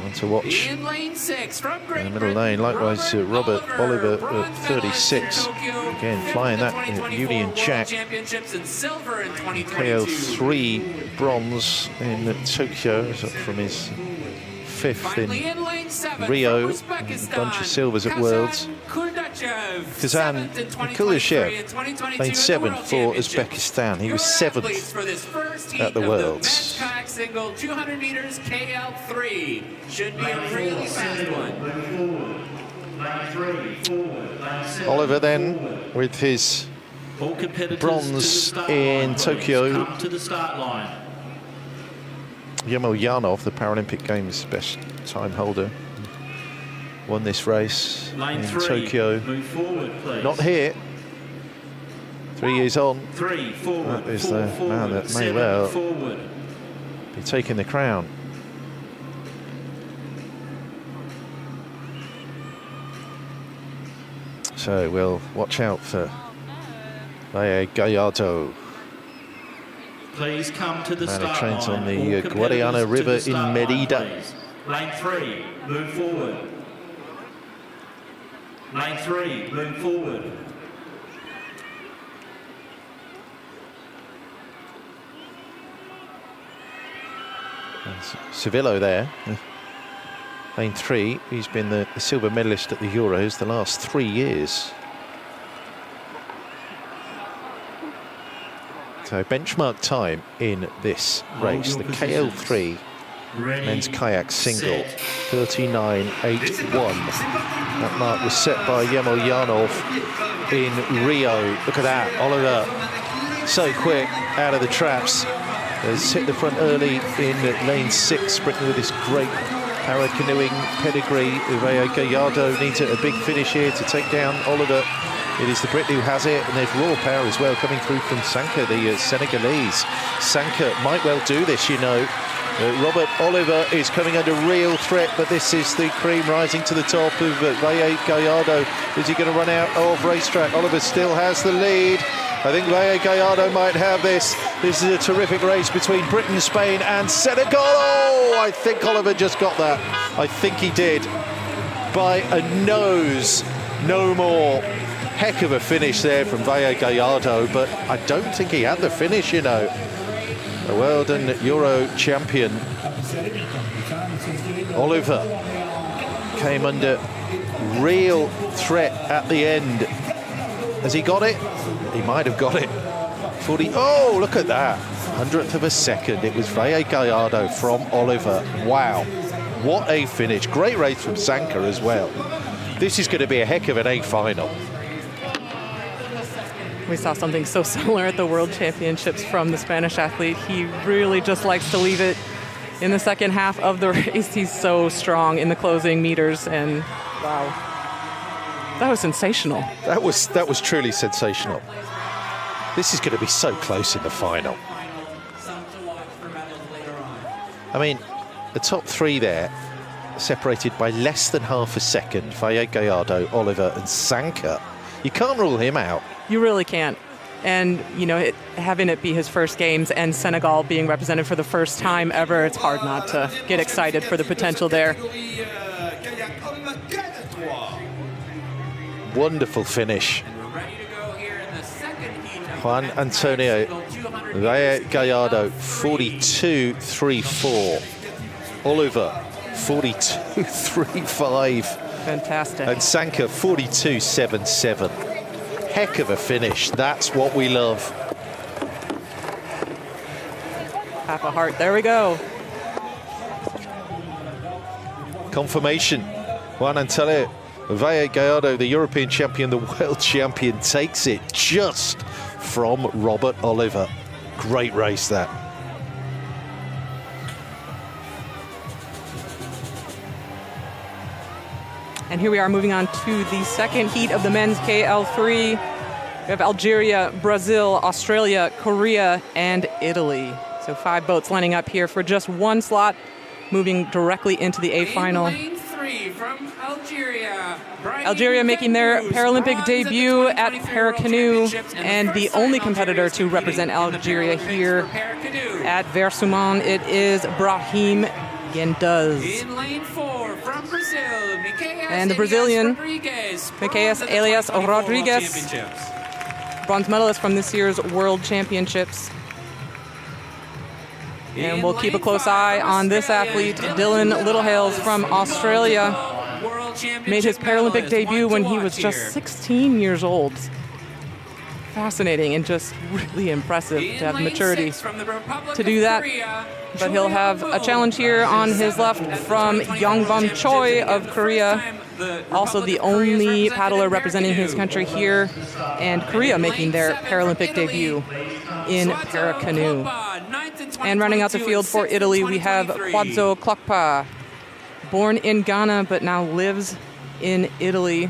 S1: One to watch in the middle lane. Likewise, Robert Oliver at 36. Again, flying that Union Jack. KL3 bronze in Tokyo, up from his 5th in Rio, and a bunch of silvers at Worlds. Kazan Kulishev made 7th for Uzbekistan. He was 7th at the Worlds.
S3: Kayak single 200 meters KL3 should be a really fast one.
S1: Oliver then with his bronze in Tokyo. Yemelyanov, the Paralympic Games best time holder, won this race in Tokyo. Not here. 3 years on. That is the man that may well be taking the crown. So we'll watch out for Valle Gallardo.
S4: Please come to the start
S1: trains
S4: line.
S1: On the Guadiana River in Merida.
S4: Lane 3, move forward. Lane 3, move forward.
S1: Civillo there. Lane 3, he's been the silver medalist at the Euros the last 3 years. So benchmark time in this race, the KL3 men's kayak single, 39.81. That mark was set by Yemelyanov in Rio. Look at that, Oliver, so quick out of the traps. Has hit the front early in lane 6, sprinting with this great para-canoeing pedigree. Uwe Gallardo needs a big finish here to take down Oliver. It is the Brit who has it, and there's raw power as well coming through from Sanka, the Senegalese. Sanka might well do this, you know. Robert Oliver is coming under real threat, but this is the cream rising to the top of Uwe Gallardo. Is he going to run out of racetrack? Oliver still has the lead. I think Uwe Gallardo might have this. This is a terrific race between Britain, Spain and Senegal. Oh, I think Oliver just got that. I think he did. By a nose, no more. Heck of a finish there from Uwe Gallardo, but I don't think he had the finish, you know. A world and Euro champion Oliver came under real threat at the end. Has he got it? He might have got it. 40. Oh, look at that. 100th of a second. It was Uwe Gallardo from Oliver. Wow. What a finish. Great race from Sanka as well. This is going to be a heck of an A final.
S2: We saw something so similar at the World Championships from the Spanish athlete. He really just likes to leave it in the second half of the race. He's so strong in the closing meters, and wow, that was sensational.
S1: That was truly sensational. This is going to be so close in the final. I mean, the top 3 there, separated by less than half a second. Uwe Gallardo, Oliver and Sanka. You can't rule him out.
S2: You really can't. And, you know, having it be his first games and Senegal being represented for the first time ever, it's hard not to get excited for the potential there.
S1: Wonderful finish. Juan Antonio Uwe Gallardo, 42.34. Oliver, 42.35.
S2: Fantastic.
S1: And Sanka, 42.77. Heck of a finish. That's what we love.
S2: Half a heart. There we go.
S1: Confirmation. Juan Antonio Uwe Gallardo, the European champion, the world champion, takes it just from Robert Oliver. Great race, that.
S2: And here we are moving on to the second heat of the men's KL3. We have Algeria, Brazil, Australia, Korea, and Italy. So 5 boats lining up here for just 1 slot, moving directly into the A final.
S3: Lane 3 from Algeria.
S2: Algeria making their Paralympic debut at Para-Canoe, and the only competitor to represent Algeria here at Versailles, it is Brahim Genduz.
S3: In lane 4 from Brazil,
S2: and the Brazilian, Miqueias Elias Rodrigues, bronze medalist from this year's World Championships. And we'll keep a close eye on this athlete, Dylan Littlehales from Australia. Made his Paralympic debut when he was just 16 years old. Fascinating and just really impressive to have maturity to do that. But he'll have a challenge here on his left from Yongbom Choi of Korea. Also the only paddler representing his country here, and Korea making their Paralympic debut in Para-Canoe. And running out the field for Italy, we have Quadzo Klokpa, born in Ghana but now lives in Italy.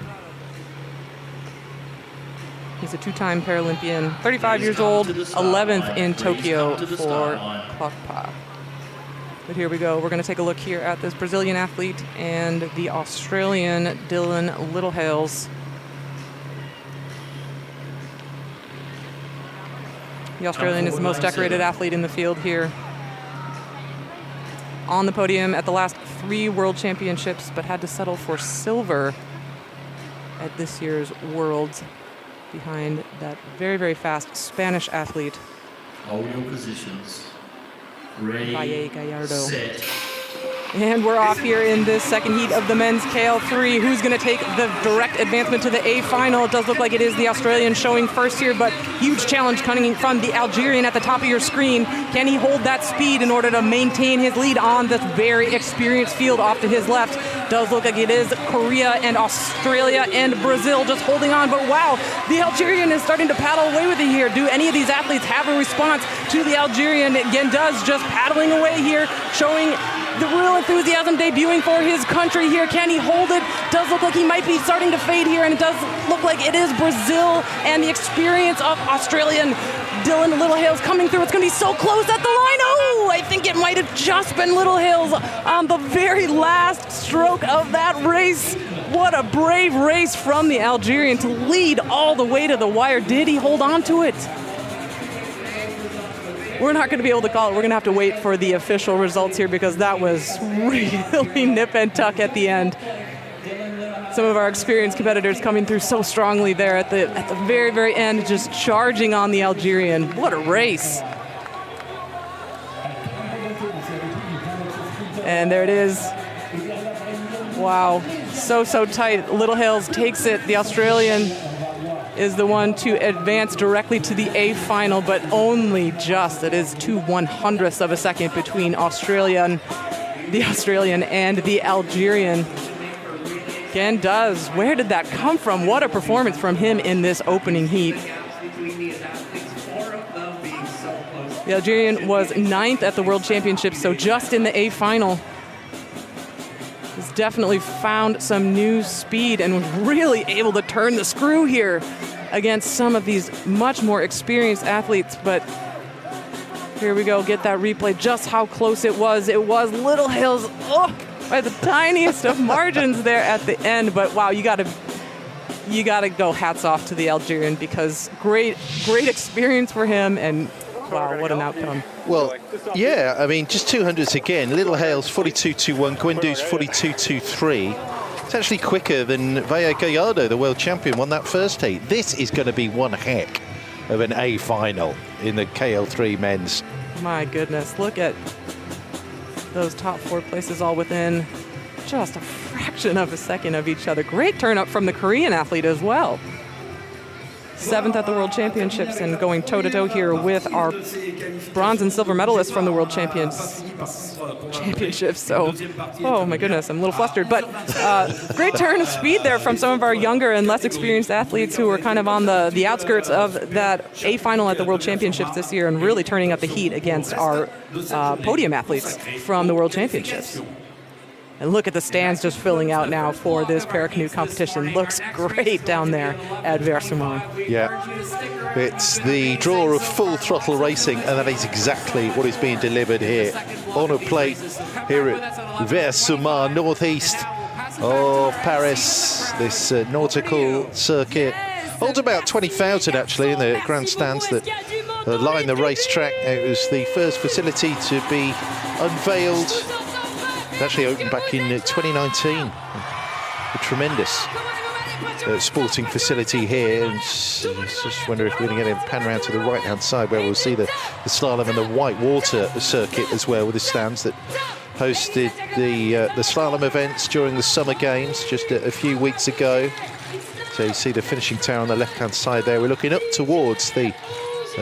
S2: He's a 2-time Paralympian, 35 years old, 11th in Tokyo for Klokpa. But here we go. We're going to take a look here at this Brazilian athlete and the Australian Dylan Littlehales. The Australian is the most decorated athlete in the field here. On the podium at the last 3 World Championships, but had to settle for silver at this year's Worlds, behind that very, very fast Spanish athlete.
S4: Hold your positions.
S2: Valle Gallardo.
S4: Set.
S2: And we're off here in this second heat of the men's KL3. Who's going to take the direct advancement to the A final? It does look like it is the Australian showing first here, but huge challenge coming from the Algerian at the top of your screen. Can he hold that speed in order to maintain his lead on this very experienced field off to his left? Does look like it is Korea and Australia and Brazil just holding on, but wow, the Algerian is starting to paddle away with it here. Do any of these athletes have a response to the Algerian? Again, does just paddling away here, showing the real enthusiasm, debuting for his country here. Can he hold it? Does look like he might be starting to fade here, and it does look like it is Brazil and the experience of Australian Dylan Littlehales coming through. It's going to be so close at the line. Oh, I think it might have just been Littlehales on the very last stroke of that race. What a brave race from the Algerian to lead all the way to the wire. Did he hold on to it? We're not going to be able to call it. We're going to have to wait for the official results here because that was really nip and tuck at the end. Some of our experienced competitors coming through so strongly there at the very, very end, just charging on the Algerian. What a race. And there it is. Wow, so tight. Littlehales takes it. The Australian is the one to advance directly to the A final, but only just. It is 2/100ths of a second between the Australian and the Algerian. Again, does. Where did that come from? What a performance from him in this opening heat. The Algerian was 9th at the World Championships, so just in the A final. He's definitely found some new speed and was really able to turn the screw here against some of these much more experienced athletes. But here we go, get that replay, just how close it was. It was Littlehales, by the tiniest of margins there at the end. But wow, you gotta go hats off to the Algerian because great experience for him, and wow, what an outcome.
S1: Well, yeah, I mean, just 200s again. Littlehales 42.21, Guendou's 42.23. It's actually quicker than Valle Gallardo, the world champion, won that first heat. This is going to be one heck of an A final in the KL3 men's.
S2: My goodness, look at those top 4 places all within just a fraction of a second of each other. Great turn up from the Korean athlete as well. 7th at the World Championships and going toe-to-toe here with our bronze and silver medalists from the World Championships. So, oh my goodness, I'm a little flustered. But great turn of speed there from some of our younger and less experienced athletes who were kind of on the outskirts of that A final at the World Championships this year and really turning up the heat against our podium athletes from the World Championships. And look at the stands just filling out now for this para-canoe competition. Looks great down there at Versailles.
S1: Yeah, it's the draw of full throttle racing, and that is exactly what is being delivered here on a plate here at Versailles, northeast of Paris. This nautical circuit holds about 20,000 actually in the grandstands that line the racetrack. It was the first facility to be unveiled. It actually opened back in 2019. A tremendous sporting facility here. And just wonder if we're going to get a pan around to the right-hand side where we'll see the slalom and the white water circuit as well, with the stands that hosted the slalom events during the Summer Games just a few weeks ago. So you see the finishing tower on the left-hand side there. We're looking up towards the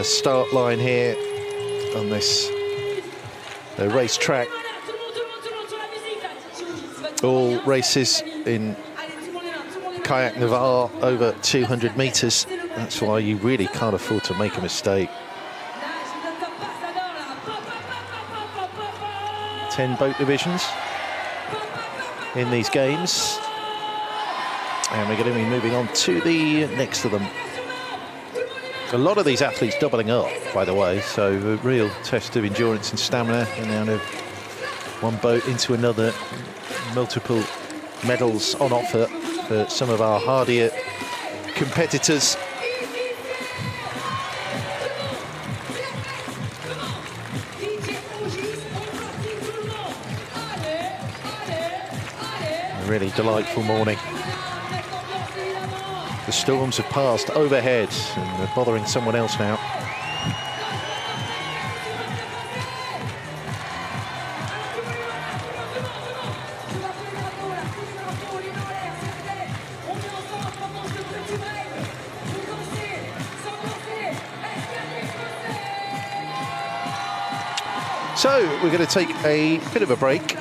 S1: start line here on this racetrack. All races in Kayak Navarre over 200 meters. That's why you really can't afford to make a mistake. 10 boat divisions in these games. And we're going to be moving on to the next of them. A lot of these athletes doubling up, by the way, so a real test of endurance and stamina, and out of one boat into another. Multiple medals on offer for some of our hardier competitors. A really delightful morning. The storms have passed overhead and they're bothering someone else now. So we're going to take a bit of a break.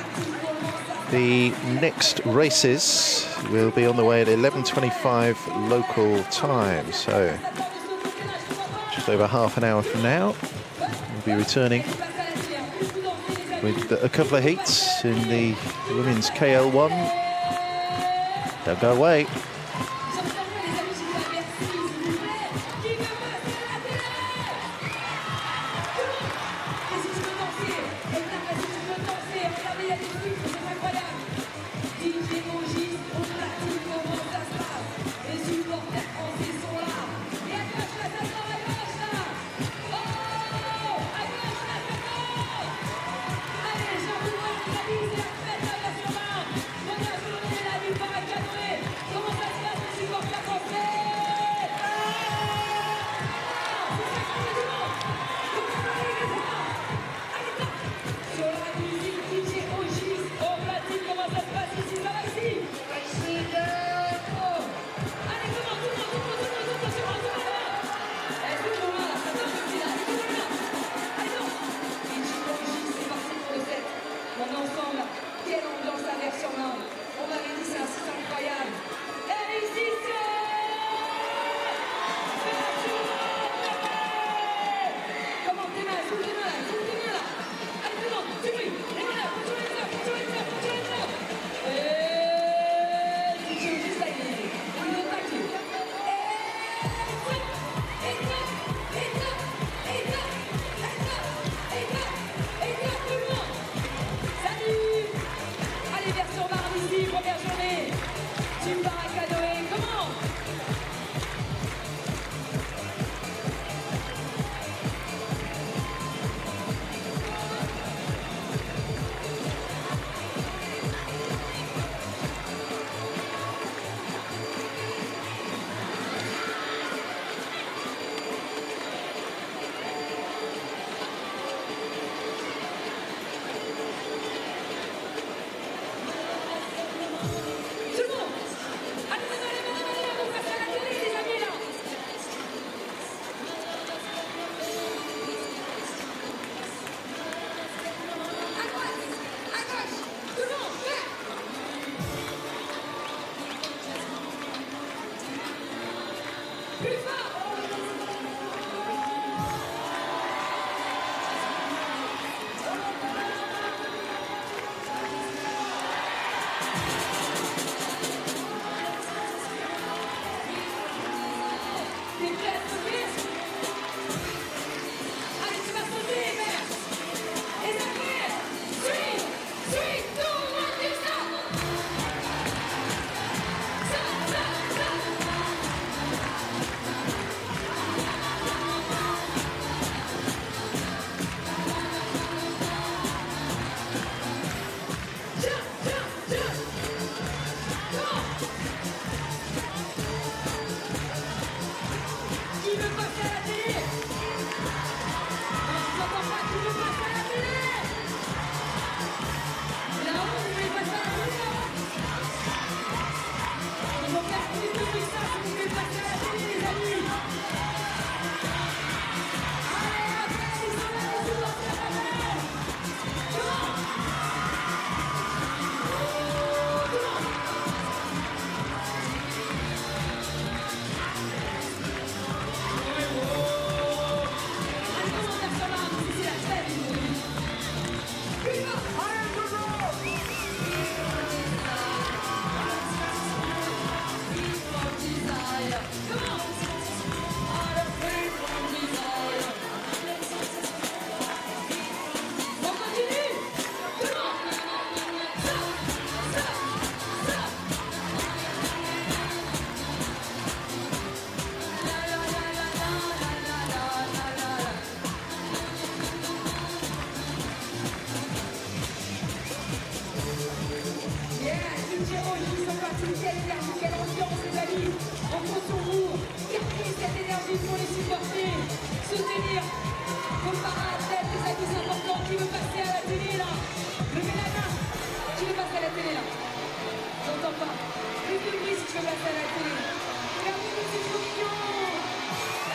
S1: The next races will be on the way at 11:25 local time. So just over half an hour from now, we'll be returning with a couple of heats in the women's KL1. Don't go away.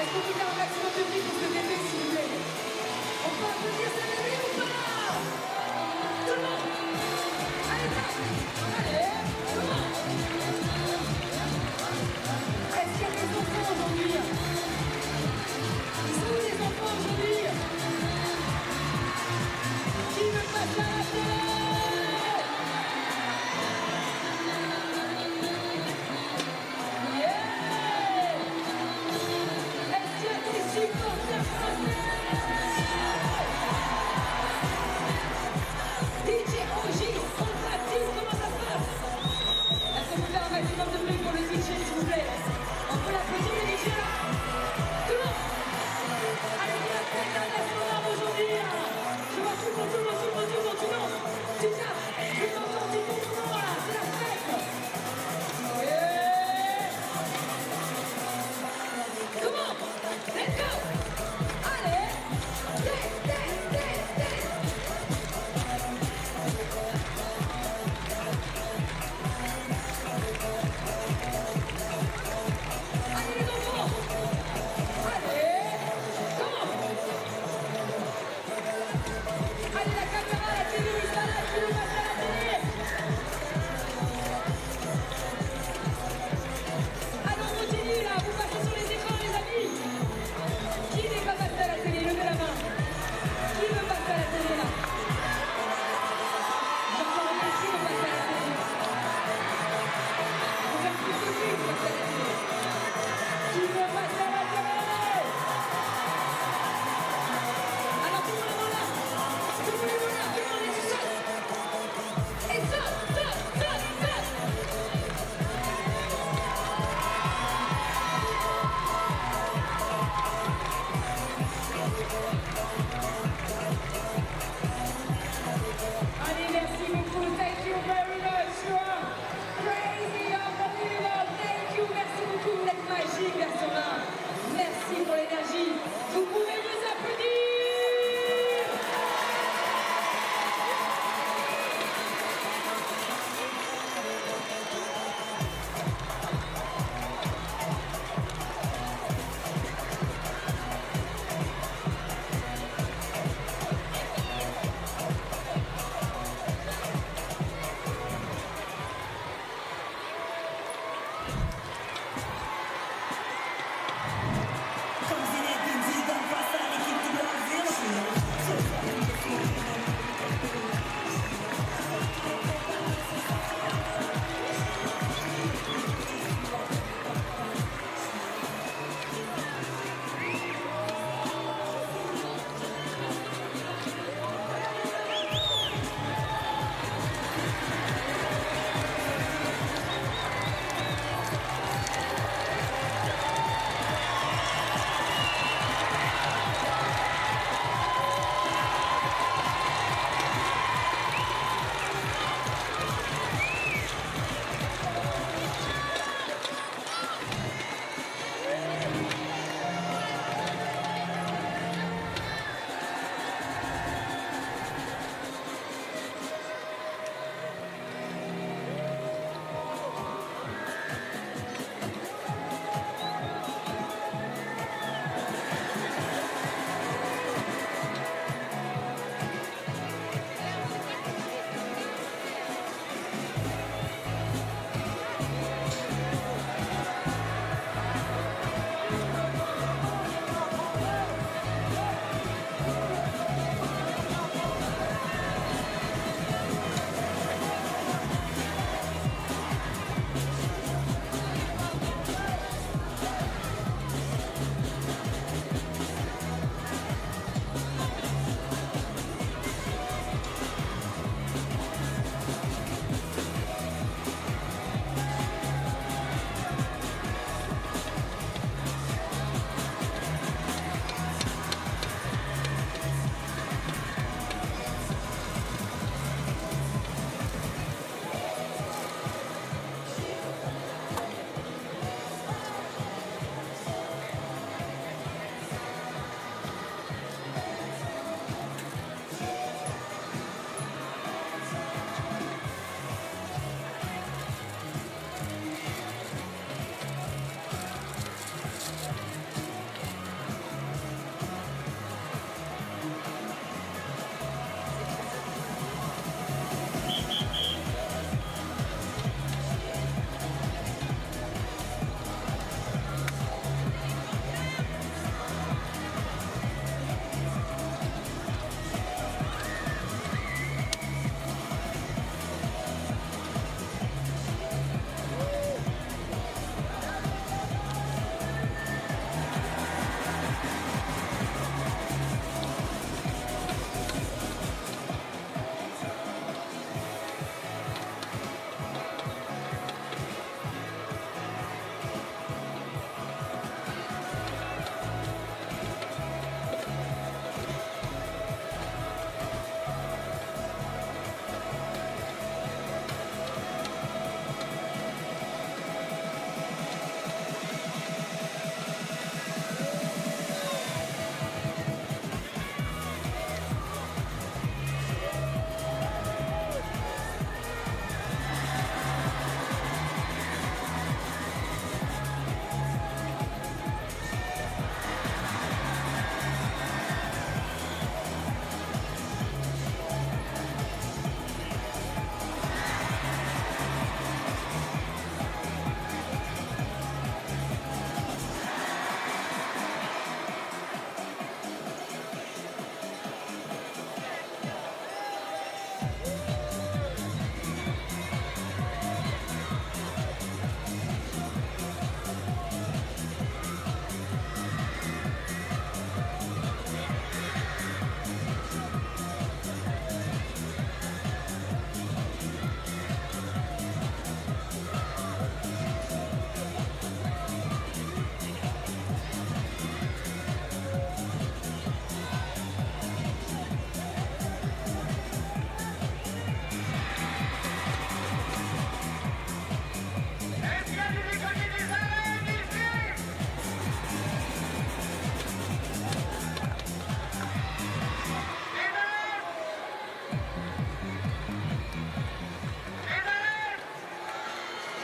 S7: Est-ce qu'on peut faire un maximum de bruit pour se défendre, s'il vous plaît? On peut applaudir cette année ou pas?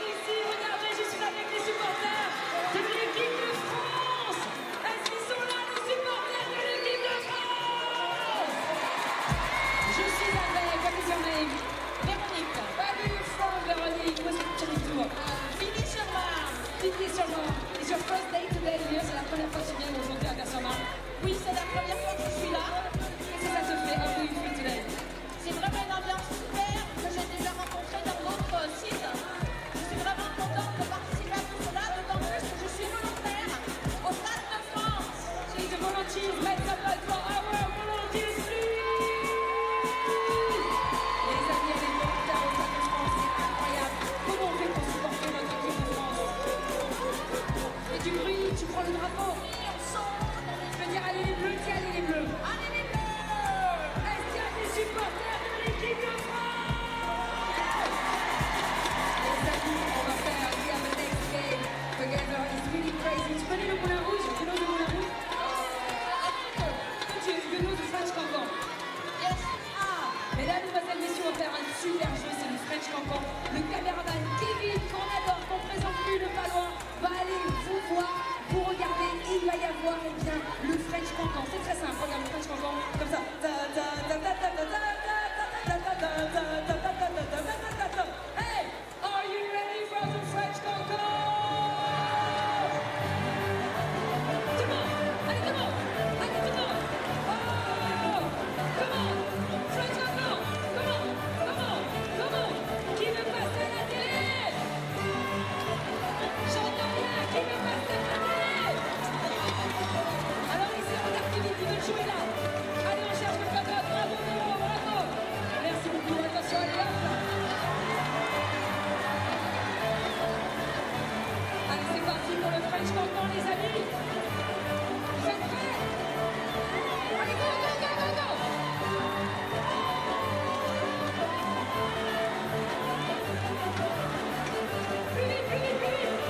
S7: Ici, regardez, je suis avec les supporters de l'équipe de France. Est-ce qu'ils sont là, les supporters de l'équipe de France? Je suis avec, what is your name? Véronique. Véronique, où est-ce que tu retournes? Philly-sur-Marne. It's your first day today here, c'est la première fois que tu viens aujourd'hui à Versailles. Oui, c'est la première fois que je suis là. Qu'est-ce que ça te fait? How do you feel today? C'est vraiment une ambiance super que j'ai déjà rencontrée dans d'autres sites. Je suis vraiment contente de participer à tout cela, d'autant plus que je suis volontaire au Stade de France. She's a volunteer, make some noise for our volunteers, please! Les amis, elle est volontaire au Stade de France, c'est incroyable. Comment on fait pour supporter notre équipe de France? Et du bruit, tu prends le drapeau. Je veux dire, allez les bleus, dis allez les bleus. Allez les bleus! Est-ce qu'il y a des supporters de l'équipe de France? Les amis, on va faire we have a next game together. It's really crazy. Tu connais le moulin rouge? Tu know le moulin rouge? You know the French cancan? Yes. Ah! Mesdames, mesdemoiselles, messieurs, on va faire un super jeu, c'est le French cancan. Le caméraman Kevin, qu'on adore, qu'on présente plus, le Palois, va aller vous voir, vous regarder, et il va y avoir eh bien, le French cancan. C'est très simple, regarde le French cancan, comme ça. Hey! Are you ready for the French cancan? Tout le monde! Allez, tout le monde! Allez, tout le monde! Oh! Come on! French cancan! Come on! Come on! Come on! Qui veut passer à la télé? J'entends rien! Qui veut passer à la télé? Alors ici, regarde qui vite, ils veulent jouer là! Allez, on cherche le cocotte! Bravo, bravo, bravo! Merci beaucoup, attention, allez hop! Allez, c'est parti pour le French cancan, les amis! Vous êtes prêts? Allez, go, go, go, go, go! Plus vite, plus vite, plus vite!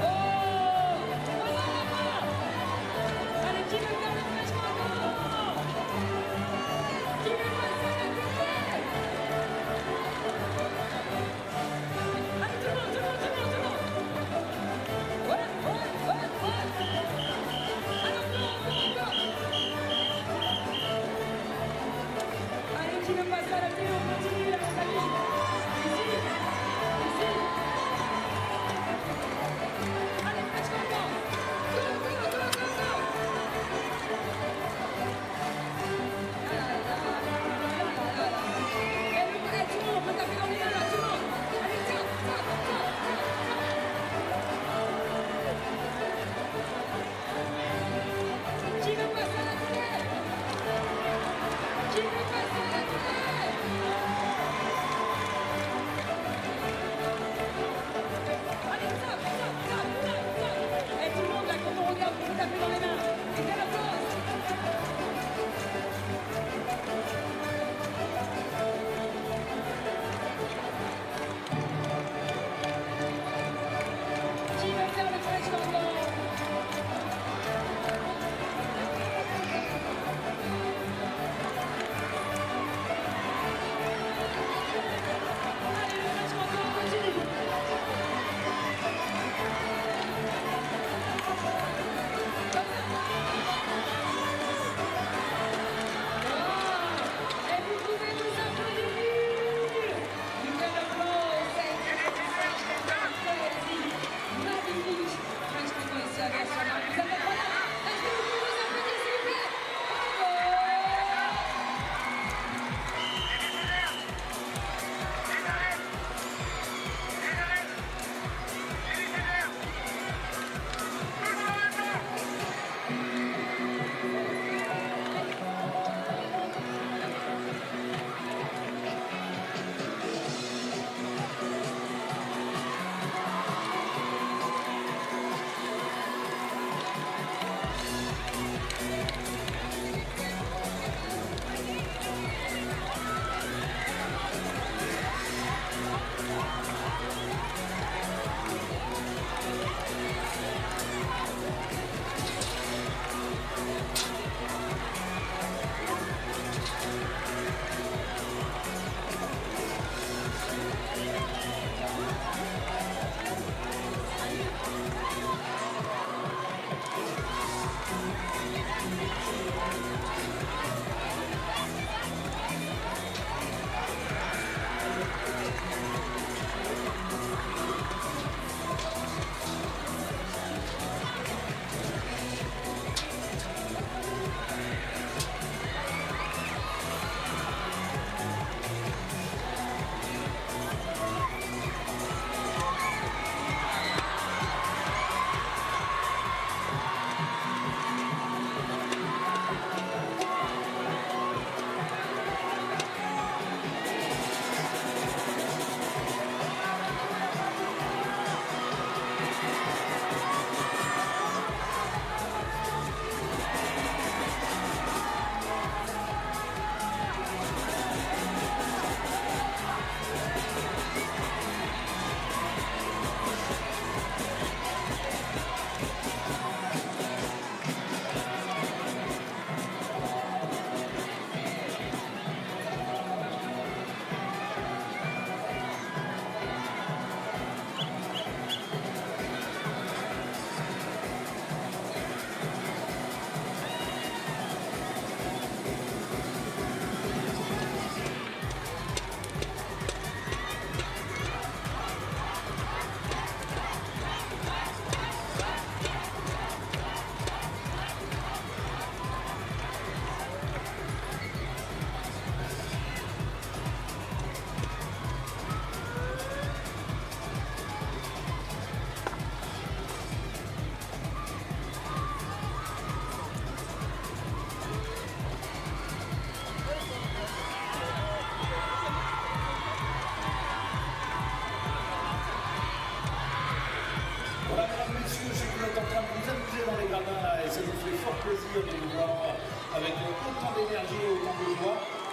S7: Oh! Voilà, voilà! Allez, qui veut faire le French cancan? Qui veut passer à la télé? Allez, tout le monde, tout le monde, tout le monde, tout le monde! Ouais, ouais, ouais, ouais! Alors, go, go, go! Allez, qui veut passer à la télé? On continue là, les amis! Ici! Ici! Allez, French cancan! Go, go, go, go, go! Ah là là là là là là là! Et tout le monde, on peut taper dans les mains là, tout le monde! Allez, tiens, tiens, tiens, tiens, tiens! Qui veut passer à la télé? Qui veut passer à la télé?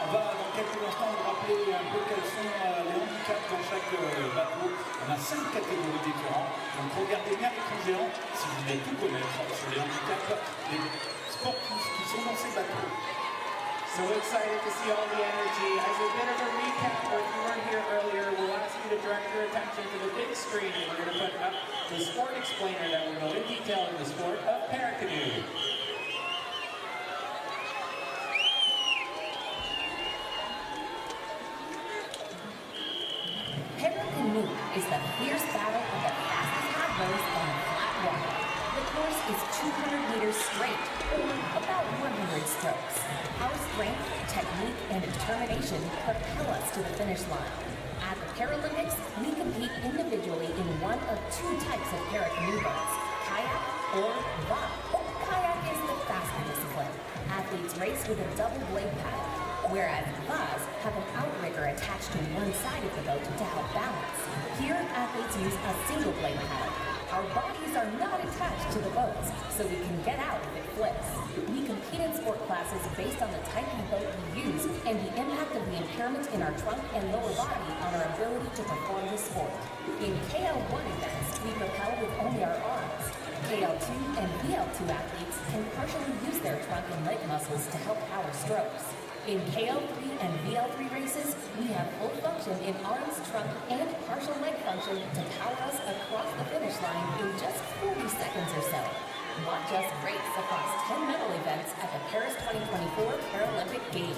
S5: On va dans quelques instants vous rappeler un peu quels sont les handicaps dans chaque bateau. On a 5 catégories différentes. Donc regardez bien l'écran géant si vous voulez tout connaître sur les handicaps des sportifs qui sont dans ces bateaux.
S3: So excited to see all the energy. As a bit of a recap, or if you weren't here earlier, we'll ask you to direct your attention to the big screen. We're going to put up the sport explainer that will go in detail in the sport of Paracanoe.
S8: Paracanoe is the fierce battle of the fastest hot bows on flat water. The course is 200 meters straight, or about 100 strokes. Our strength, technique, and determination propel us to the finish line. At the Paralympics, we compete individually in one of 2 types of paracanoe boats, kayak or vase. Kayak is the faster discipline. Athletes race with a double blade paddle, whereas vase have an outrigger attached to one side of the boat to help balance. Here, athletes use a single blade paddle. Our bodies are not attached to the boats, so we can get out if it flips. We compete in sport classes based on the type of boat we use and the impact of the impairment in our trunk and lower body on our ability to perform the sport. In KL1 events, we propel with only our arms. KL2 and VL2 athletes can partially use their trunk and leg muscles to help power strokes. In KL3 and VL3 races, we have full function in arms, trunk, and partial leg function to power us across the finish line in just 40 seconds or so. Watch us race across 10 medal events at the Paris 2024 Paralympic Games.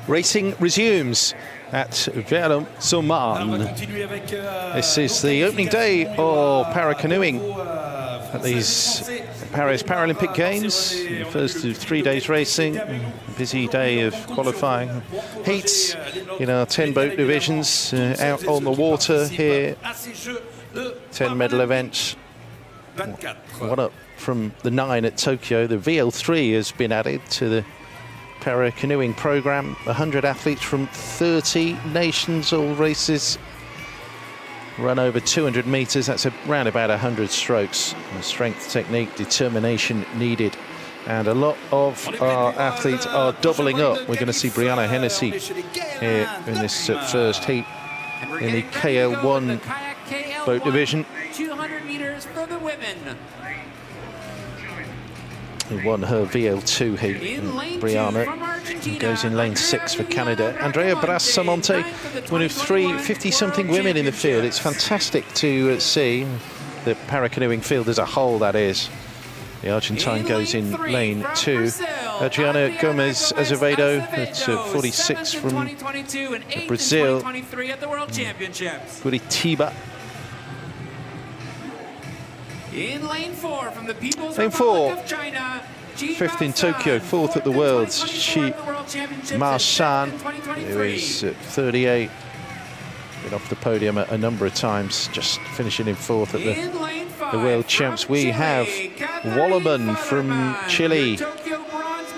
S1: Racing resumes at Versailles. This is the opening day of para-canoeing at these Paris Paralympic Games. The first of 3 days racing, a busy day of qualifying heats in our 10 boat divisions out on the water here. 10 medal events. One up from the 9 at Tokyo. The VL3 has been added to the para-canoeing program. 100 athletes from 30 nations, all races run over 200 meters. That's around about 100 strokes. Strength, technique, determination needed, and a lot of our athletes are doubling up. We're going to see Brianna Hennessy here in this first heat in the KL1 boat division.
S3: 200 meters for the women.
S1: Who won her VL2 heat. Brianna goes in lane 6 for Canada. Andrea Brasamonte, one of 3 50-something women in the field. It's fantastic to see the para-canoeing field as a whole, that is. The Argentine goes in lane 2. Adriana Gomez Azevedo at 46 from Brazil. Curitiba.
S3: In lane 4 from the People's
S1: Lane 4,
S3: of China,
S1: 5th in Tokyo, 4th at the Worlds. Shi Ma Shan, who is at 38, been off the podium a number of times, just finishing in 4th at the World Champs. We have Wollerman from Chile,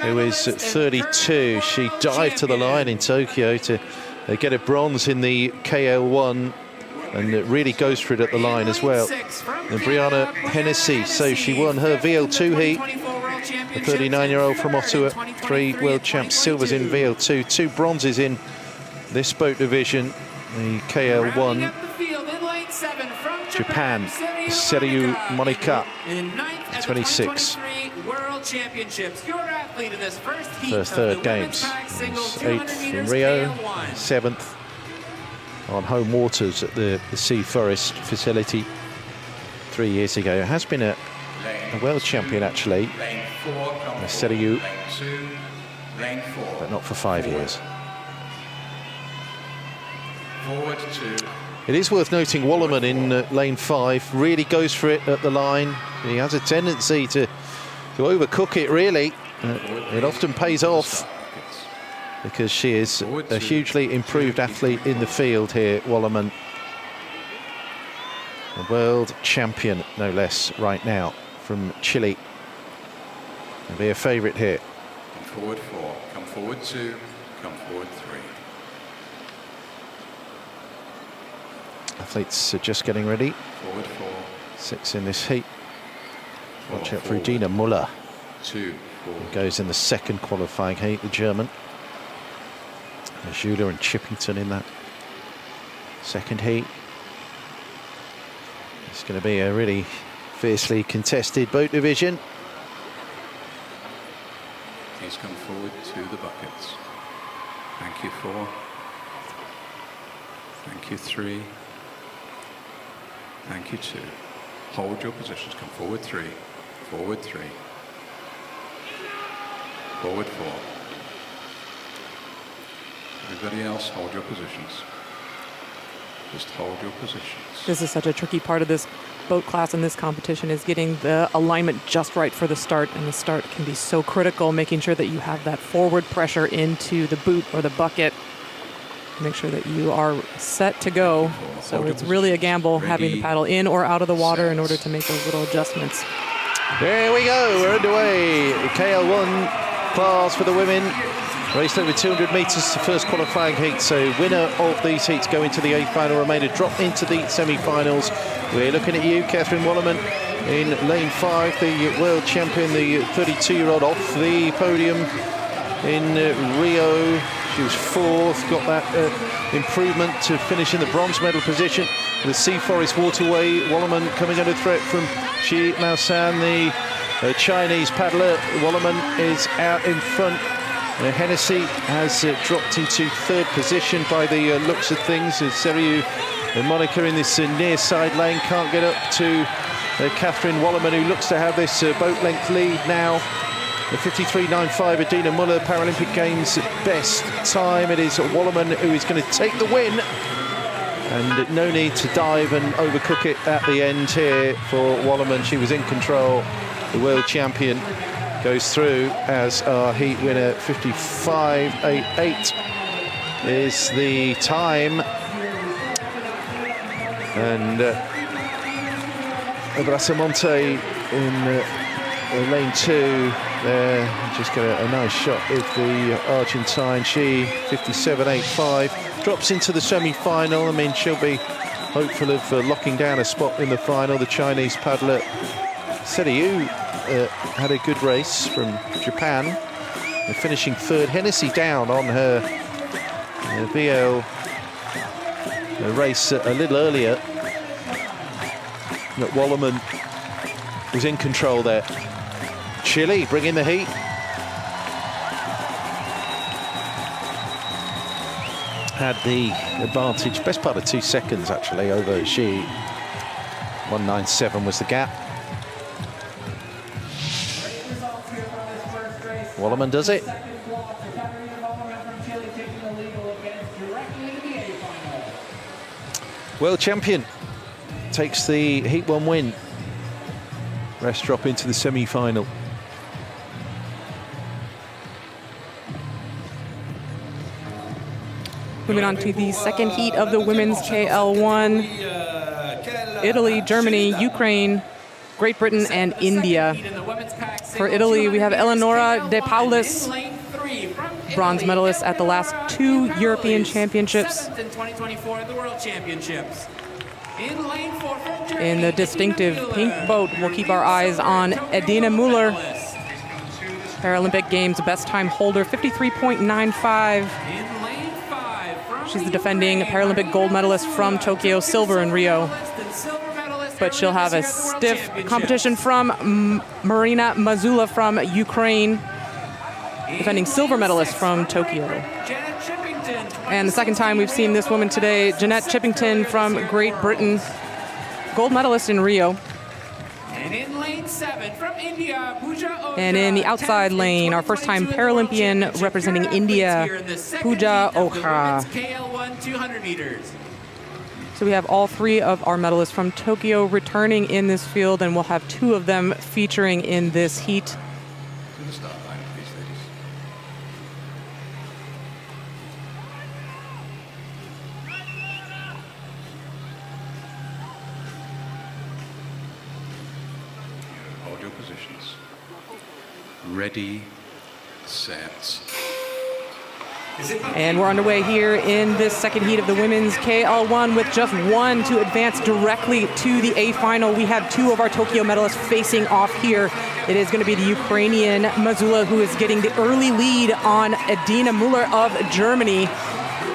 S1: who is at 32. She dived to the line in Tokyo to get a bronze in the KL1. And it really goes for it at the line as well. And Brianna Hennessy, so she won her VL2 heat. The 39-year-old from Ottawa, 3 world champs, silvers in VL2, 2 bronzes in this boat division, the KL1. Japan, Seryu Monika, 26. First third games. 8th in Rio, 7th. On home waters at the Sea Forest facility 3 years ago. It has been a world champion, actually, Seryu, but not for 5 years. It is worth noting Wollerman in lane 5 really goes for it at the line. He has a tendency to overcook it, really. It often pays off, because she is a hugely improved athlete in the field here, Wollerman. A world champion, no less, right now, from Chile. Will be a favourite here.
S6: Come forward 4, come forward 2, come forward 3.
S1: Athletes are just getting ready.
S6: Forward 4.
S1: 6 in this heat. Watch out for Dina Muller.
S6: 2, 4.
S1: Who goes in the second qualifying heat, the German. Judah and Chippington in that second heat. It's going to be a really fiercely contested boat division.
S6: Please come forward to the buckets. Thank you 4. Thank you 3. Thank you 2. Hold your positions. Come forward 3. Forward 3. Forward 4. Everybody else, hold your positions. Just hold your positions.
S2: This is such a tricky part of this boat class and this competition, is getting the alignment just right for the start. And the start can be so critical, making sure that you have that forward pressure into the boot or the bucket. Make sure that you are set to go. So it's really a gamble having the paddle in or out of the water in order to make those little adjustments.
S1: There we go, we're underway. KL1 class for the women. Raced over 200 metres, the first qualifying heat, so winner of these heats go into the A-final, remainder drop into the semi-finals. We're looking at you, Catherine Wollerman, in lane 5, the world champion, the 32-year-old off the podium in Rio. She was 4th, got that improvement to finish in the bronze medal position. The Sea Forest Waterway, Wollerman coming under threat from Shi Maosan, the Chinese paddler. Wollerman is out in front. Hennessy has dropped into 3rd position by the looks of things. Seryu Monika in this near side lane can't get up to Catherine Wollerman, who looks to have this boat length lead now. The 53.95 Adina Muller, Paralympic Games best time. It is Wallerman who is going to take the win. And no need to dive and overcook it at the end here for Wallerman. She was in control. The world champion goes through as our heat winner. 55.88 is the time. And Brasamonte in lane 2 there, just got a nice shot with the Argentine. She 57.85 drops into the semi-final. I mean, she'll be hopeful of locking down a spot in the final. The Chinese paddler Seriyu had a good race from Japan, finishing third. Hennessy down on her VL race a little earlier. That Wallerman was in control there. Chile bringing the heat. Had the advantage, best part of 2 seconds actually over Xi. 197 was the gap. Wallerman does it. World champion takes the Heat 1 win. Rest drop into the semi-final.
S2: Moving on to the second heat of the women's KL1. Italy, Germany, Ukraine, Great Britain, and India. For Italy, we have Eleonora De Paulus, bronze medalist at the last 2 European Championships.
S3: In 2024 at the World Championships. In lane 4 from Germany,
S2: In the distinctive pink boat, we'll keep our eyes on Adina Muller, Paralympic Games best time holder, 53.95. She's the defending Paralympic gold medalist from Tokyo, silver in Rio. But she'll have a stiff competition from Marina Mazula from Ukraine, defending silver medalist from Tokyo. And the second time we've seen this woman today, Jeanette Chippington from Great Britain, gold medalist in Rio.
S3: And in lane 7 from India, Pooja Ojha.
S2: And in the outside lane, our first time Paralympian representing India, Pooja Ojha.
S3: KL1 200 meters.
S2: So we have all 3 of our medalists from Tokyo returning in this field, and we'll have 2 of them featuring in this heat.
S6: To the start line, please, ladies. Hold your positions. Ready, set.
S2: And we're underway here in this second heat of the women's KL1 with just 1 to advance directly to the A final. We have 2 of our Tokyo medalists facing off here. It is going to be the Ukrainian Mazula who is getting the early lead on Adina Muller of Germany.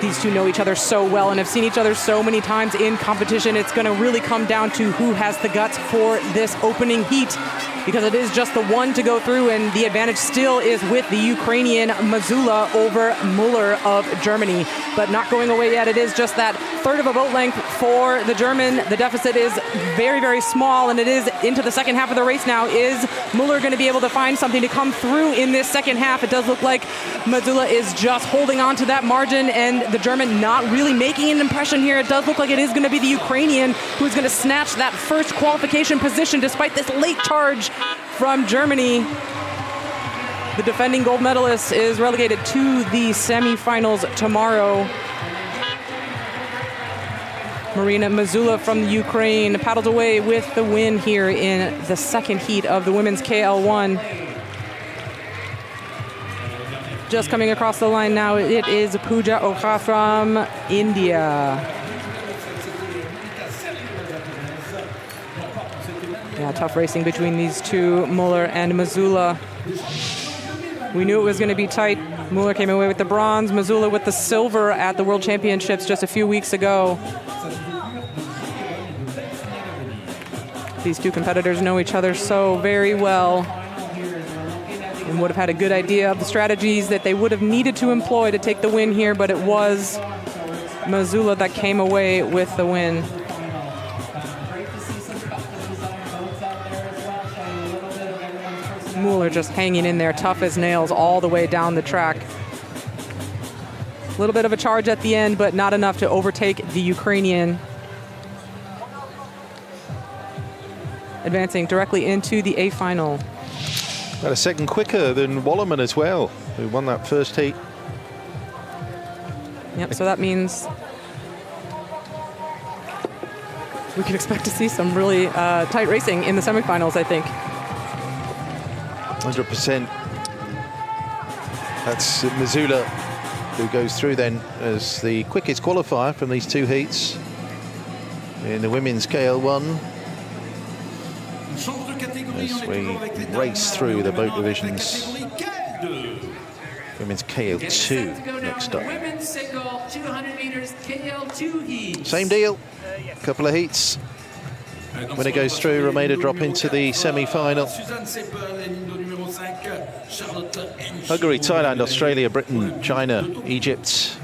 S2: These 2 know each other so well and have seen each other so many times in competition. It's going to really come down to who has the guts for this opening heat, because it is just the 1 to go through, and the advantage still is with the Ukrainian Mazula over Muller of Germany. But not going away yet. It is just that 1/3 of a boat length for the German. The deficit is very, very small, and it is into the second half of the race now. Is Muller going to be able to find something to come through in this second half? It does look like Mazula is just holding on to that margin, and the German not really making an impression here. It does look like it is going to be the Ukrainian who is going to snatch that first qualification position despite this late charge from Germany. The defending gold medalist is relegated to the semifinals tomorrow. Marina Mazula from the Ukraine paddled away with the win here in the second heat of the women's KL1. Just coming across the line now, it is Pooja Ojha from India. Yeah, tough racing between these 2, Muller and Mazula. We knew it was going to be tight. Muller came away with the bronze, Mazula with the silver at the World Championships just a few weeks ago. These 2 competitors know each other so very well and would have had a good idea of the strategies that they would have needed to employ to take the win here, but it was Mazula that came away with the win. Mueller just hanging in there, tough as nails all the way down the track. A little bit of a charge at the end, but not enough to overtake the Ukrainian. Advancing directly into the A final.
S1: About a second quicker than Wallerman as well, who won that first heat.
S2: Yep, so that means we can expect to see some really tight racing in the semifinals, I think.
S1: 100%. That's Missoula, who goes through then as the quickest qualifier from these two heats in the women's KL1. As we race through the boat divisions. Women's KL2 next up.
S3: Women's single 200 meters KL2 heat.
S1: Same deal. Couple of heats. Winner goes through, Romania drop into the semi-final. Hungary, Thailand, Australia, Britain, China, Egypt.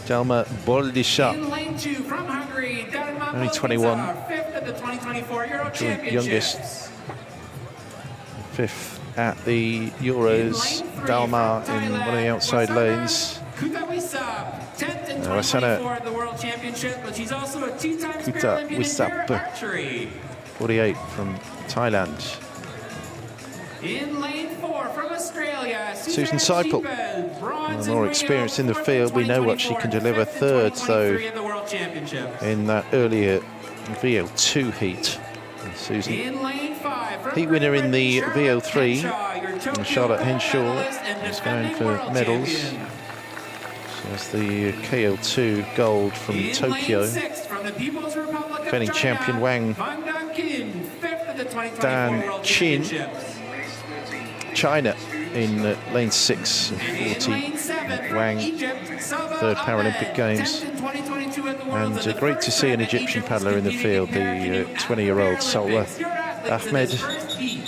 S1: Dalma Boldisha,
S3: In lane 2 from Hungary,
S1: only 21.
S3: 5th of the 2024 Euro Championships.
S1: Youngest. 5th at the Euros. Dalma in one of the outside lanes.
S3: Kuta-Wisap, 10th in
S1: Rasana
S3: 2024 at the World Championship, but she's also a 2-time
S1: Kuta
S3: Paralympian in
S1: Wisap.
S3: para archery.
S1: 48 from Thailand.
S3: In lane 4 from Australia,
S1: Susan Seipel,
S3: Schiepel, bronze in
S1: more
S3: Rio,
S1: experience in the
S3: 4th
S1: field. We know what she can
S3: 2024,
S1: deliver.
S3: 5th in
S1: Third,
S3: 2023 at the World Championships.
S1: in that earlier VO2 heat. Susan.
S3: In lane 5 from
S1: Heat winner in the
S3: Charlotte
S1: VO3.
S3: Henshaw, your Tokyo
S1: Charlotte
S3: gold
S1: Henshaw
S3: medalist and
S1: is going
S3: defending
S1: for
S3: world
S1: medals.
S3: champion.
S1: So that's the KL2 gold from
S3: In
S1: Tokyo.
S3: lane 6 from the People's Republic of
S1: Defending
S3: China,
S1: champion Wang
S3: Wang Dongqing, 5th of the 2024
S1: Dan
S3: World
S1: Chin.
S3: Championships.
S1: China in lane 6 of
S3: In
S1: 40.
S3: lane 7 from
S1: Wang,
S3: Egypt, Saba
S1: third
S3: Ahmed,
S1: Paralympic Games.
S3: 10th in 2022 at the Worlds,
S1: And
S3: the
S1: great to
S3: first
S1: see an
S3: time that
S1: Egyptian
S3: Egypt was
S1: paddler in the
S3: competing
S1: field, the
S3: Paracanoe at
S1: 20-year-old Salwa
S3: Paralympics. Your athletes in
S1: Ahmed.
S3: this first heat.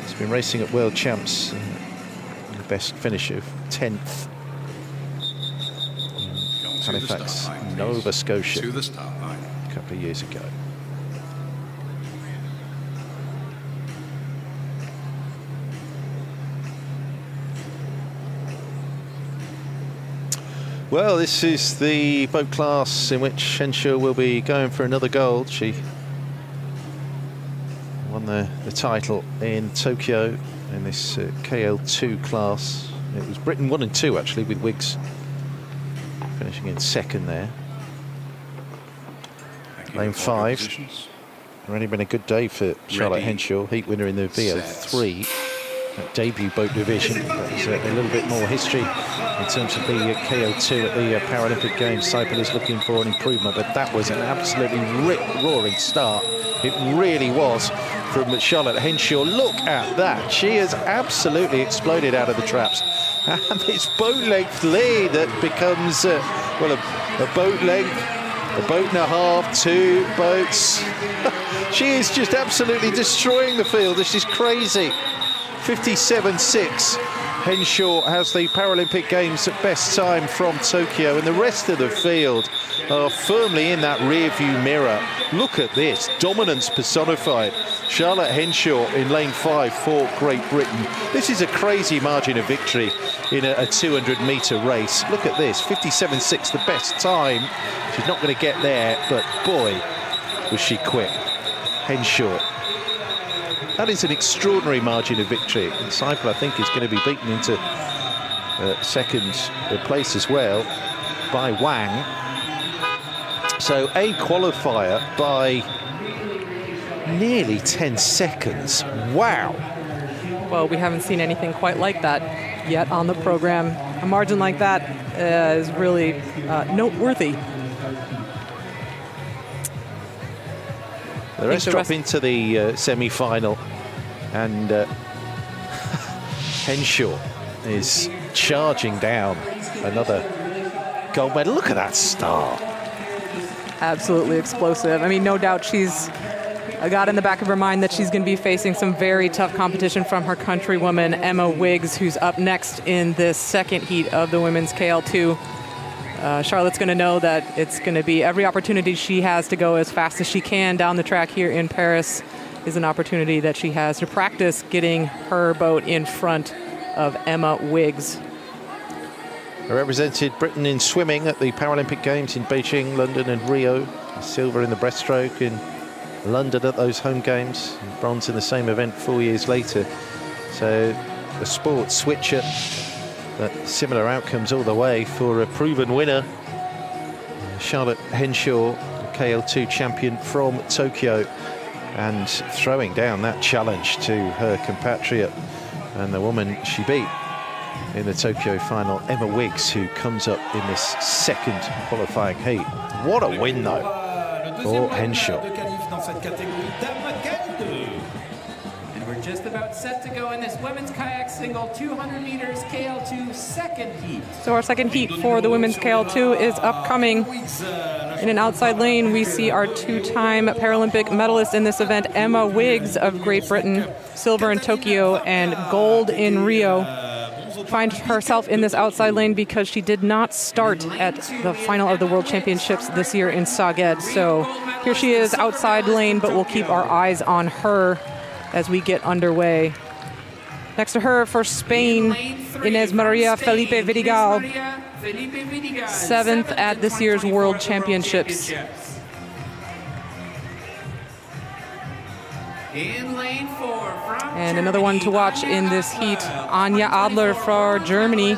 S1: He's been racing at World Champs. The best finish of 10th. Halifax, Nova Scotia,
S6: To the start line.
S1: a couple of years ago. Well, this is the boat class in which Henshaw will be going for another gold. She won the title in Tokyo in this KL2 class. It was Britain 1 and 2 actually, with Wiggs finishing in second there. Lane 5. Already been a good day for Charlotte Henshaw, heat winner in the VO3. That debut boat division. There's a little bit more history in terms of the KO2 at the Paralympic Games. Seipel is looking for an improvement, but that was an absolutely rip-roaring start. It really was from Charlotte Henshaw. Look at that. She has absolutely exploded out of the traps. And this boat length lead that becomes, well, a boat length, a boat and a half, 2 boats. She is just absolutely destroying the field. This is crazy. 57.6. Henshaw has the Paralympic Games best time from Tokyo, and the rest of the field are firmly in that rear view mirror. Look at this, dominance personified. Charlotte Henshaw in lane 5 for Great Britain. This is a crazy margin of victory in a 200-metre race. Look at this, 57.6, the best time. She's not going to get there, but boy, was she quick. Henshaw. That is an extraordinary margin of victory. And Seipel, I think, is going to be beaten into second place as well by Wang. So a qualifier by nearly 10 seconds. Wow.
S2: Well, we haven't seen anything quite like that yet on the program. A margin like that is really noteworthy.
S1: The rest drop into the semi-final, and Henshaw is charging down another gold medal. Look at that start.
S2: Absolutely explosive. I mean, no doubt she's got in the back of her mind that she's going to be facing some very tough competition from her countrywoman, Emma Wiggs, who's up next in this second heat of the women's KL2. Charlotte's going to know that it's going to be every opportunity she has to go as fast as she can down the track here in Paris is an opportunity that she has to practice getting her boat in front of Emma Wiggs.
S1: I represented Britain in swimming at the Paralympic Games in Beijing, London and Rio. Silver in the breaststroke in London at those home games. And bronze in the same event 4 years later. So the sport switcher, but similar outcomes all the way for a proven winner. Charlotte Henshaw, KL2 champion from Tokyo, and throwing down that challenge to her compatriot and the woman she beat in the Tokyo final, Emma Wiggs, who comes up in this second qualifying heat. What a win, though, for Henshaw.
S3: And we're just about set to go in this women's kayak single 200 meters KL2 second heat.
S2: So our second heat for the women's KL2 is upcoming. In an outside lane, we see our two-time Paralympic medalist in this event, Emma Wiggs of Great Britain, silver in Tokyo and gold in Rio. Finds herself in this outside lane because she did not start at the final of the World Championships this year in Szeged. So here she is outside lane, but we'll keep our eyes on her as we get underway. Next to her for Spain, Inés María Felipe Vidigal, 7th at this year's World Championships.
S3: In lane 4 from
S2: And another one to watch in this heat, Anja Adler for Germany,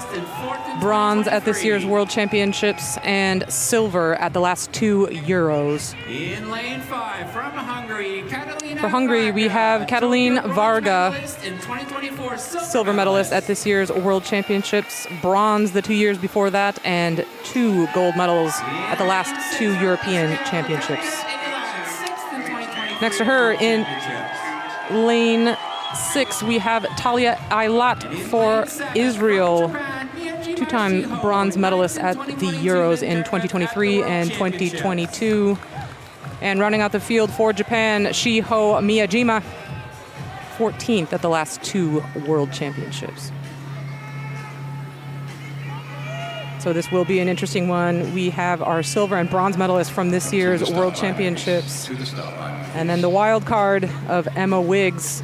S2: bronze at this year's World Championships and silver at the last 2 Euros.
S3: In lane 5 from Hungary,
S2: For Hungary, we have Katalin Varga, silver medalist at this year's World Championships, bronze the 2 years before that, and 2 gold medals at the last 2 European Championships. Next to her in lane 6, we have Talia Aylat for Israel, two-time bronze medalist at the Euros in 2023 and 2022. And rounding out the field for Japan, Shiho Miyajima, 14th at the last 2 World Championships. So this will be an interesting one. We have our silver and bronze medalists from this year's World Championships. And then the wild card of Emma Wiggs,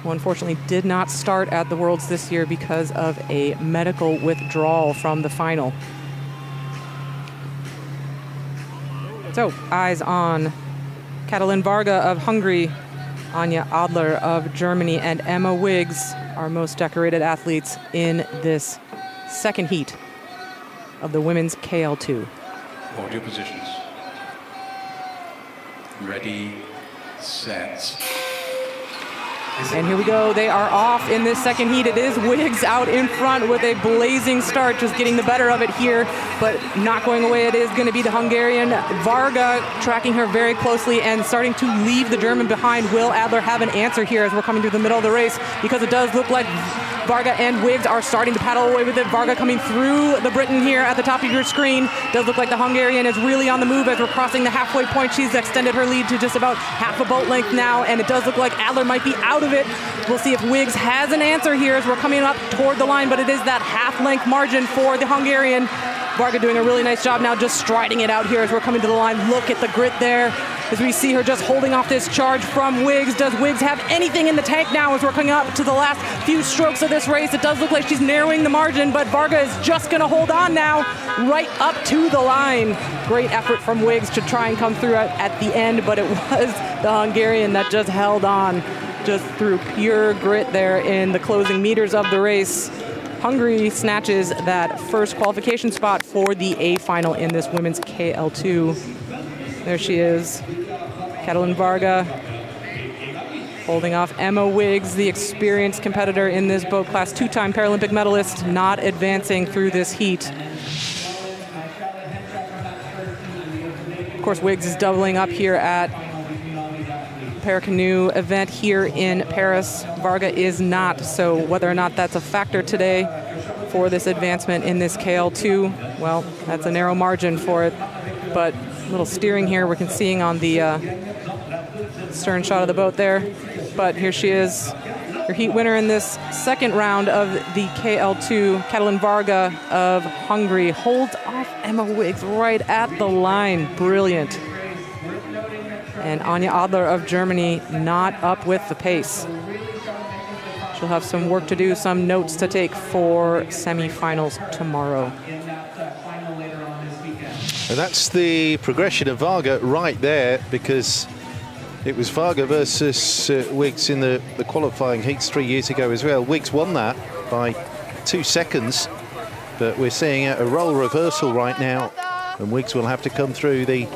S2: who unfortunately did not start at the Worlds this year because of a medical withdrawal from the final. So eyes on Katalin Varga of Hungary, Anja Adler of Germany, and Emma Wiggs, our most decorated athletes in this second heat of the women's KL2.
S6: Hold your positions. Ready, set.
S2: And here we go. They are off in this second heat. It is Wiggs out in front with a blazing start, just getting the better of it here, but not going away. It is going to be the Hungarian Varga tracking her very closely and starting to leave the German behind. Will Adler have an answer here as we're coming through the middle of the race? Because it does look like Varga and Wiggs are starting to paddle away with it. Varga coming through the Briton here at the top of your screen. Does look like the Hungarian is really on the move as we're crossing the halfway point. She's extended her lead to just about half a boat length now, and it does look like Adler might be out of it. We'll see if Wiggs has an answer here as we're coming up toward the line, but it is that half-length margin for the Hungarian. Varga doing a really nice job now just striding it out here as we're coming to the line. Look at the grit there as we see her just holding off this charge from Wiggs. Does Wiggs have anything in the tank now as we're coming up to the last few strokes of this race? It does look like she's narrowing the margin, but Varga is just going to hold on now right up to the line. Great effort from Wiggs to try and come through at the end, but it was the Hungarian that just held on just through pure grit there in the closing meters of the race. Hungary snatches that first qualification spot for the A final in this women's KL2. There she is, Katalin Varga, holding off Emma Wiggs, the experienced competitor in this boat class, two-time Paralympic medalist, not advancing through this heat. Of course, Wiggs is doubling up here at Canoe event here in Paris. Varga is not, so whether or not that's a factor today for this advancement in this KL2, well, that's a narrow margin for it, but a little steering here we can seeing on the stern shot of the boat there. But here she is, your heat winner in this second round of the KL2, Katalin Varga of Hungary, holds off Emma Wiggs right at the line. Brilliant. And Anja Adler of Germany not up with the pace. She'll have some work to do, some notes to take for semifinals tomorrow.
S1: And that's the progression of Varga right there, because it was Varga versus Wiggs in the qualifying heats 3 years ago as well. Wiggs won that by 2 seconds, but we're seeing a role reversal right now, and Wiggs will have to come through the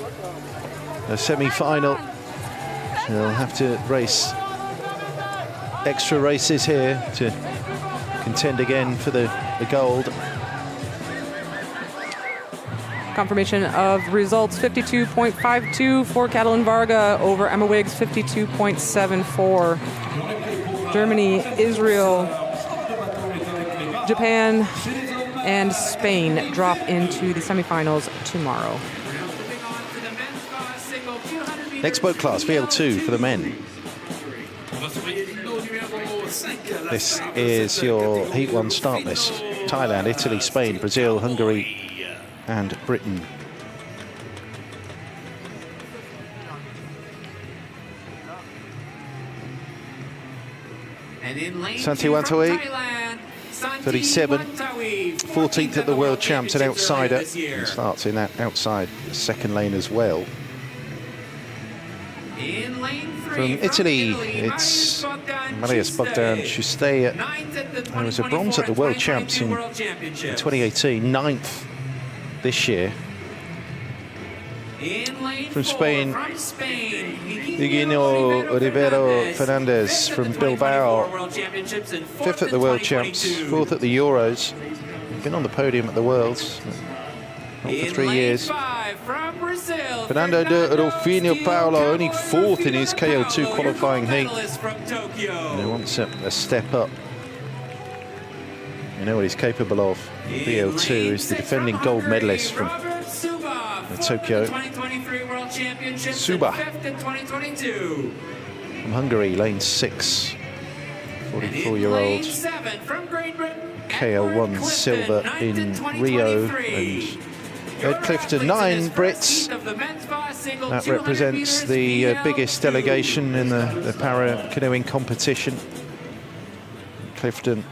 S1: semi-final. She'll have to race extra races here to contend again for the gold.
S2: Confirmation of results, 52.52 for Katalin Varga over Emma Wiggs, 52.74. Germany, Israel, Japan, and Spain drop into the semifinals tomorrow.
S1: Next boat class, VL2 for the men. This is your Heat 1 start list. Thailand, Italy, Spain, Brazil, Hungary, and Britain. Santi Wantawee, 37, 14th at the World Champs, an outsider. He starts in that outside second lane as well. From Italy, it's Marius Bogdan Chustea. He was a bronze at the World Champs in 2018, 9th this year. From Spain, Eugenio Rivero Fernandez from Bilbao, 5th at the World Champs, 4th at the Euros. Been on the podium at the Worlds, not for 3 years. Fernando de Rufino Paolo, only 4th in his KO2 qualifying heat. And he wants a step up. You know what he's capable of. VL2 is the defending gold medalist from Tokyo. Suba from Hungary, lane 6, 44-year-old. KO1 silver in Rio. And Ed Clifton, 9 Brits. That represents the biggest delegation in the para canoeing competition. Clifton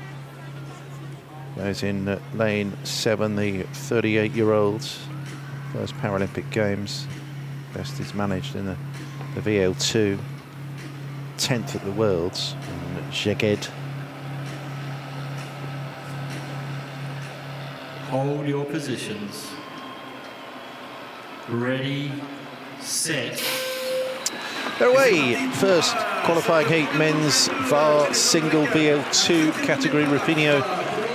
S1: goes in lane 7, the 38-year-olds. First Paralympic Games. Best is managed in the VL2. 10th at the Worlds. And Szeged.
S4: Hold your positions. Ready, set.
S1: They're away. First qualifying heat, men's VAR single VL2 category. Rufinho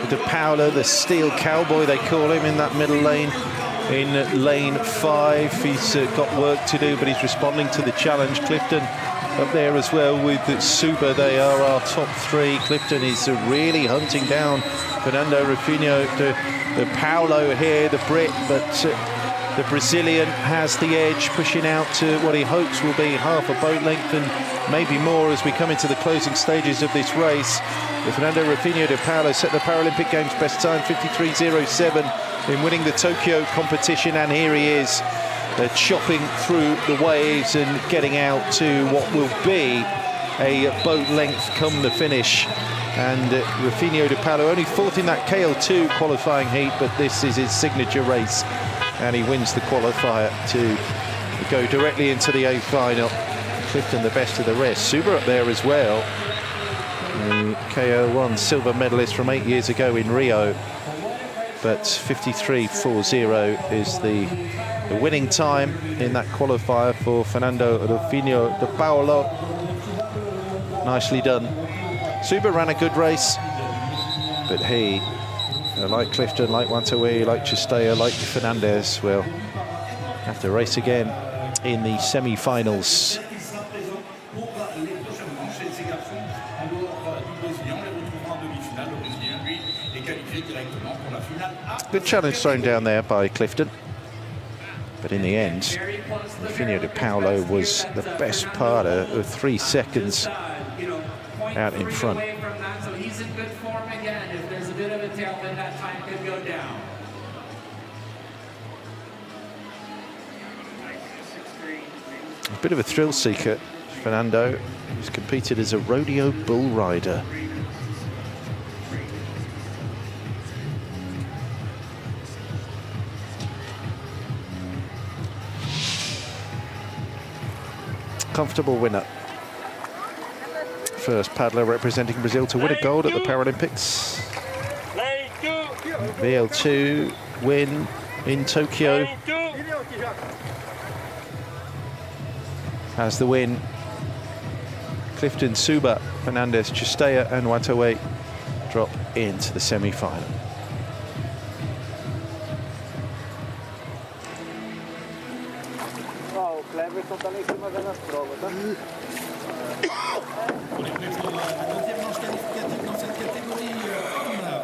S1: de Paula, the steel cowboy they call him, in that middle lane. In lane 5, he's got work to do, but he's responding to the challenge. Clifton up there as well with Suba. They are our top 3. Clifton is really hunting down Fernando Rufinho de Paulo here, the Brit, but the Brazilian has the edge, pushing out to what he hopes will be half a boat length and maybe more as we come into the closing stages of this race. Fernando Rufinho de Paulo set the Paralympic Games best time, 53.07, in winning the Tokyo competition, and here he is chopping through the waves and getting out to what will be a boat length come the finish. And Rufinho de Paulo only 4th in that KL2 qualifying heat, but this is his signature race, and he wins the qualifier to go directly into the A final. Clifton the best of the rest. Suba up there as well, the KO1 silver medalist from 8 years ago in Rio, but 53.40 is the winning time in that qualifier for Fernando Rufinho de Paulo. Nicely done. Suba ran a good race, but he, like Clifton, like Wantawee, like Chustea, like Fernandez, will have to race again in the semi-finals. Good challenge thrown down there by Clifton, but in the end, Rufinho de Paulo was the best part of 3 seconds out in front.
S3: So he's in good form again. If there's a bit of a tailwind, that time could go down.
S1: A bit of a thrill seeker, Fernando, who's competed as a rodeo bull rider. Comfortable winner. First paddler representing Brazil to win a gold at the Paralympics. VL2 win in Tokyo. Has the win. Clifton Suba, Fernandez, Chustea and Watoe drop into the semi-final.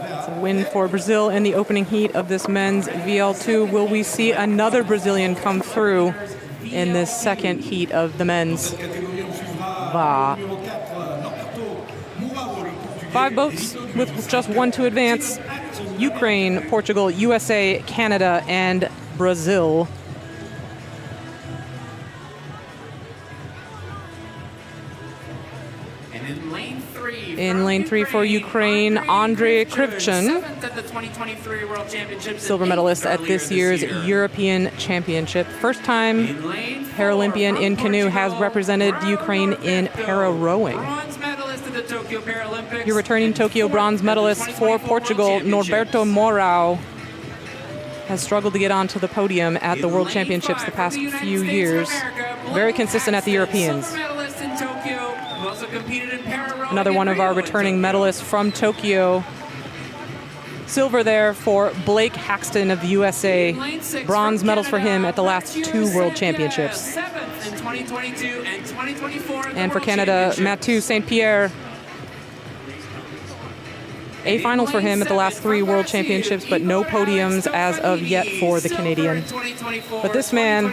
S2: It's a win for Brazil in the opening heat of this men's VL2. Will we see another Brazilian come through in this second heat of the men's VA? 5 boats with just 1 to advance. Ukraine, Portugal, USA, Canada, and Brazil. In lane 3 for Ukraine, Andrei Krivchin, silver medalist at this year's European Championship. First time Paralympian in canoe, has represented Ukraine in para-rowing. Your returning Tokyo bronze medalist for Portugal, Norberto Mourão, has struggled to get onto the podium at the World Championships the past few years. Very consistent at the Europeans. Another one of our returning medalists from Tokyo. Silver there for Blake Haxton of the USA. Bronze medals for him at the last 2 World Championships. And for Canada, Mathieu St. Pierre. A finals for him at the last 3 World Championships, but no podiums as of yet for the Canadian. But this man,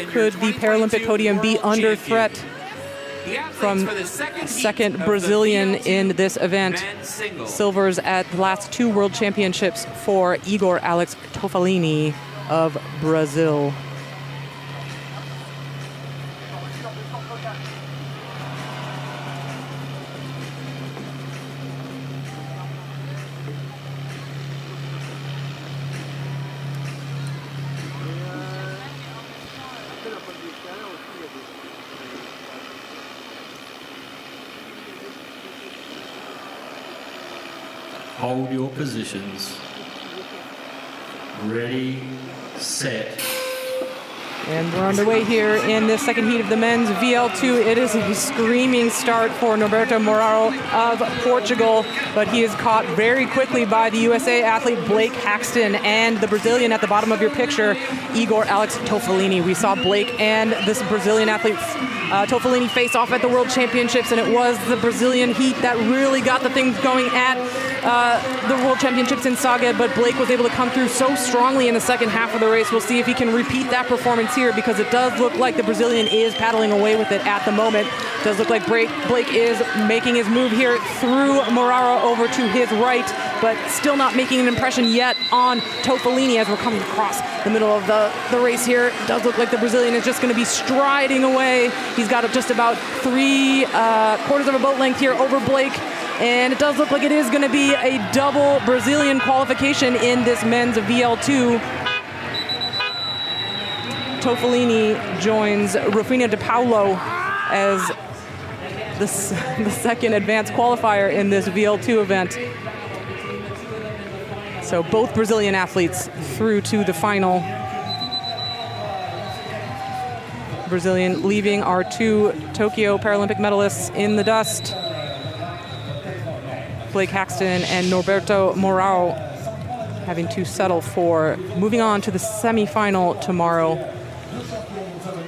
S2: could the Paralympic podium be under threat from second Brazilian in this event? Silvers at the last 2 World Championships for Igor Alex Tofalini of Brazil.
S4: Hold your positions. Ready, set.
S2: And we're underway here in this second heat of the men's VL2. It is a screaming start for Norberto Mourão of Portugal, but he is caught very quickly by the USA athlete Blake Haxton and the Brazilian at the bottom of your picture, Igor Alex Tofalini. We saw Blake and this Brazilian athlete Tofalini face off at the World Championships, and it was the Brazilian heat that really got the things going at the World Championships in Saga, but Blake was able to come through so strongly in the second half of the race. We'll see if he can repeat that performance here, because it does look like the Brazilian is paddling away with it at the moment. It does look like Blake is making his move here through Mourão over to his right, but still not making an impression yet on Tofalini as we're coming across the middle of the race here. It does look like the Brazilian is just going to be striding away. He's got just about 3/4 of a boat length here over Blake, and it does look like it is going to be a double Brazilian qualification in this men's VL2. Tofalini joins Rufino de Paulo as the second advanced qualifier in this VL2 event. So both Brazilian athletes through to the final. Brazilian leaving our 2 Tokyo Paralympic medalists in the dust. Blake Haxton and Norberto Mourão having to settle for moving on to the semi-final tomorrow.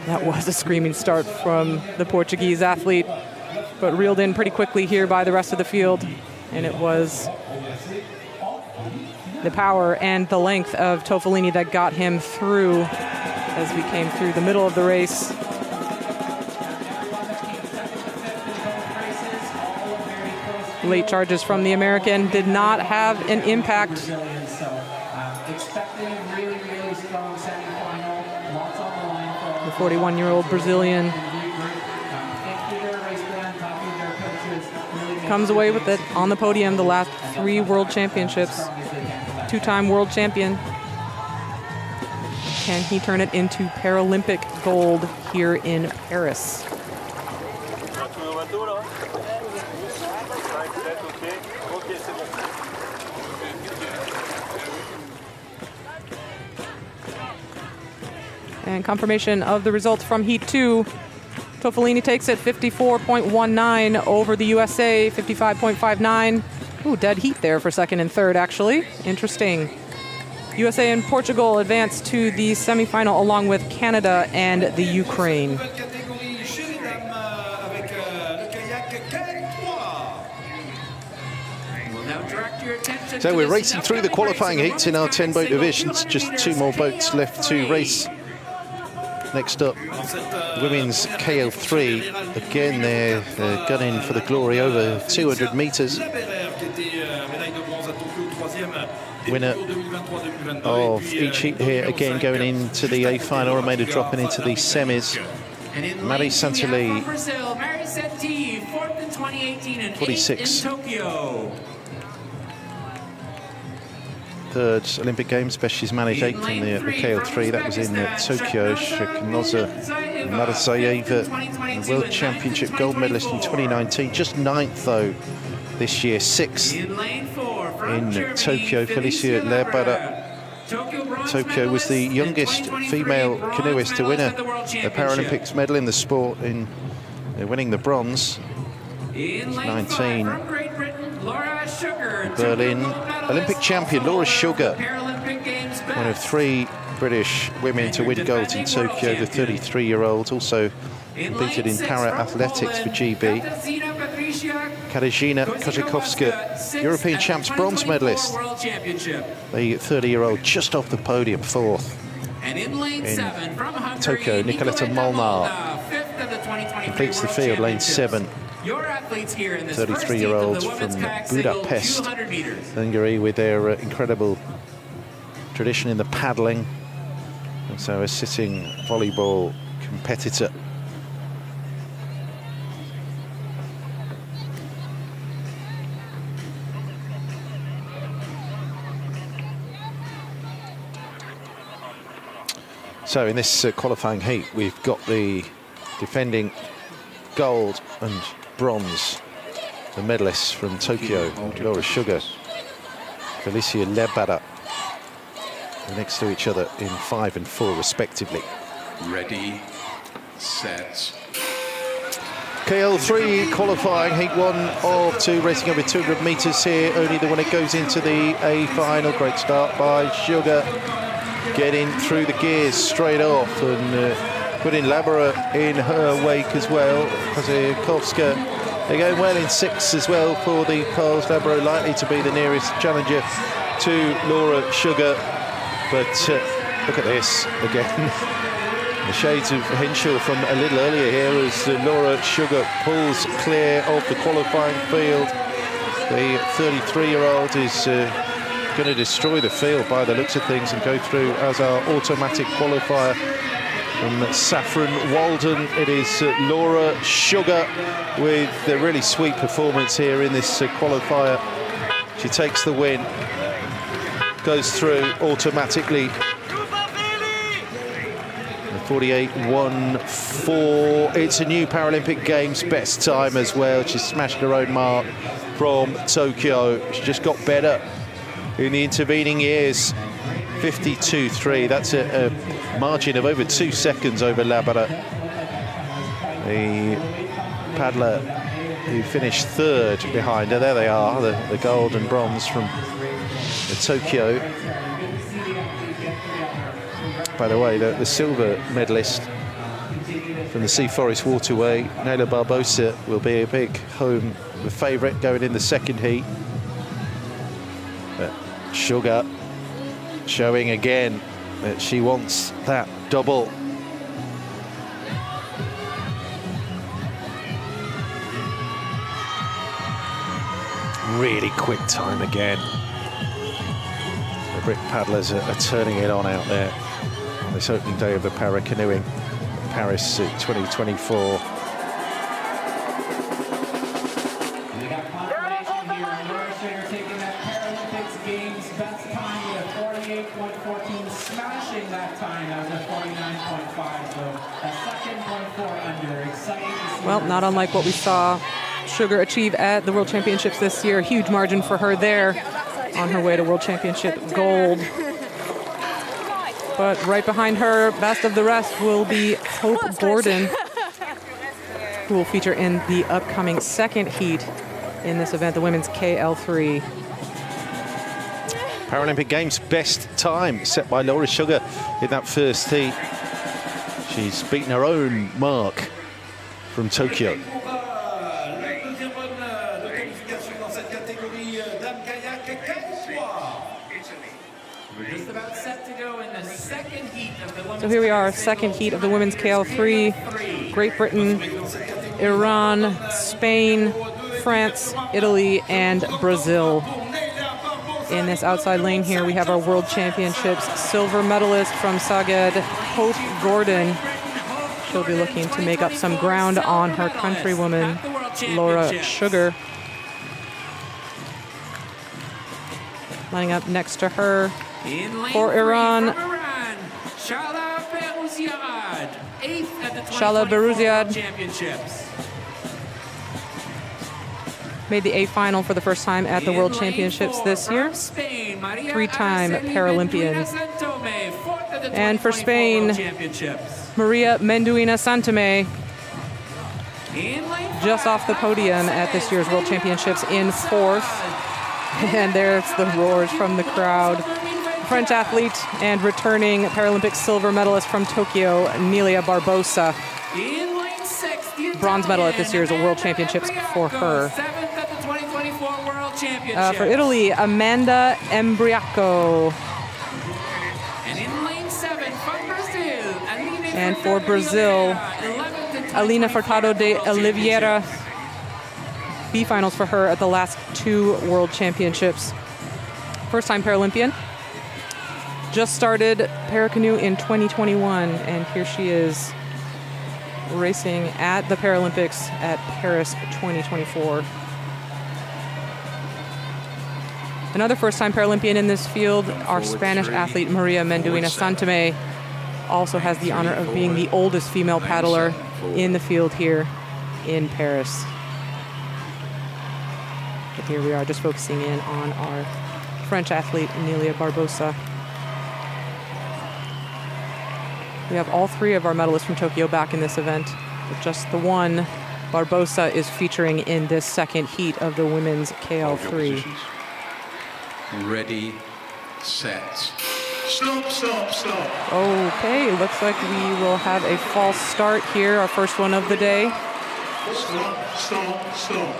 S2: That was a screaming start from the Portuguese athlete, but reeled in pretty quickly here by the rest of the field. And it was the power and the length of Tofalini that got him through as we came through the middle of the race. Late charges from the American did not have an impact. The 41-year-old Brazilian comes away with it on the podium, the last 3 World Championships. 2-time world champion. Can he turn it into Paralympic gold here in Paris? And confirmation of the results from Heat 2. Toffolini takes it 54.19 over the USA, 55.59. Ooh, dead heat there for second and third, actually. Interesting. USA and Portugal advance to the semifinal along with Canada and the Ukraine.
S1: So we're racing through the qualifying heats in our 10-boat divisions. Just 2 more boats left to race. Next up, women's KO3. Again, they're gunning for the glory over 200 meters. Winner of each heat here, again going into the A final, remainder dropping into the semis. Marie Santilli, 46. Third Olympic Games, best she's managed 8th in the KO3. That was in Tokyo. Shiknoza Marazayeva, World Championship gold medalist in 2019. Just 9th though this year, 6th in Tokyo. Felicia Lebara. Tokyo was the youngest female canoeist to win a Paralympics medal in the sport, in winning the bronze. 19. Berlin. Olympic champion Laura Sugar, one of 3 British women to win gold in Tokyo, the 33-year-old, also competed in para-athletics for GB. Katarzyna Kozakowska, European champs bronze medalist, the 30-year-old just off the podium, 4th. In Tokyo, Nicoletta Molnar completes the field, lane 7. 33-year-olds from Budapest, Hungary, with their incredible tradition in the paddling. Also a sitting volleyball competitor. So in this qualifying heat, we've got the defending gold and bronze, the medalists from Tokyo, Laura Sugar, Felicia Lebara, next to each other in 5 and 4 respectively.
S6: Ready, set.
S1: KL3 qualifying, heat 1 of 2, racing over 200 meters here. Only the winner goes into the A final. Great start by Sugar, getting through the gears straight off and putting Labara in her wake as well. Kozakowska, they're going well in 6 as well for the Poles. Labara likely to be the nearest challenger to Laura Sugar. But look at this again. The shades of Henshaw from a little earlier here as Laura Sugar pulls clear of the qualifying field. The 33-year-old is going to destroy the field by the looks of things and go through as our automatic qualifier. From Saffron Walden, it is Laura Sugar with a really sweet performance here in this qualifier. She takes the win, goes through automatically. 48.14. It's a new Paralympic Games best time as well. She smashed her own mark from Tokyo. She just got better in the intervening years. 52.3. That's a margin of over 2 seconds over Labara, the paddler who finished 3rd behind her. There they are, the gold and bronze from Tokyo. By the way, the silver medalist from the Sea Forest Waterway, Nayla Barbosa, will be a big home favourite going in the 2nd heat. But Sugar showing again that she wants that double. Really quick time again. The Brit paddlers are turning it on out there on this opening day of the para canoeing, Paris 2024.
S3: Games best time with a 48.14, smashing that time. That was a 49.5, so a second 0.4 under. Exciting to see.
S2: Well, not unlike what we saw Sugar achieve at the World Championships this year. Huge margin for her there on her way to World Championship gold. But right behind her, best of the rest, will be Hope Gordon, who will feature in the upcoming second heat in this event, the women's KL3.
S1: Paralympic Games best time set by Laura Sugar in that first heat. She's beaten her own mark from Tokyo.
S3: Just about set to go in the second heat of the women's.
S2: So here we are, second heat of the women's KL3. Great Britain, Iran, Spain, France, Italy, and Brazil. In this outside lane here, we have our World Championships silver medalist from Szeged, Hope Gordon. She'll be looking to make up some ground on her countrywoman, Laura Sugar. Lining up next to her for Iran, Shala Berouziad made the A final for the first time at the World Championships this year. Three-time Paralympian. And for Spain, Maria Menduina Santome, just off the podium at this year's World Championships in fourth. And there's the roars from the crowd. French athlete and returning Paralympic silver medalist from Tokyo, Nelia Barbosa. Bronze medal at this year's World Championships for her. For Italy, Amanda Embriaco. And for Brazil, Alina Furtado de Oliveira. B finals for her at the last two World Championships. First-time Paralympian. Just started Paracanoe in 2021, and here she is racing at the Paralympics at Paris 2024. Another first-time Paralympian in this field, our Spanish athlete Maria Menduina Santome, also has the honor of being the oldest female paddler in the field here in Paris. But here we are, just focusing in on our French athlete, Nelia Barbosa. We have all three of our medalists from Tokyo back in this event, but just the one, Barbosa, is featuring in this second heat of the women's KL3.
S6: Ready, set, stop, stop, stop.
S2: Okay, looks like we will have a false start here, our first one of the day.
S6: Stop, stop, stop,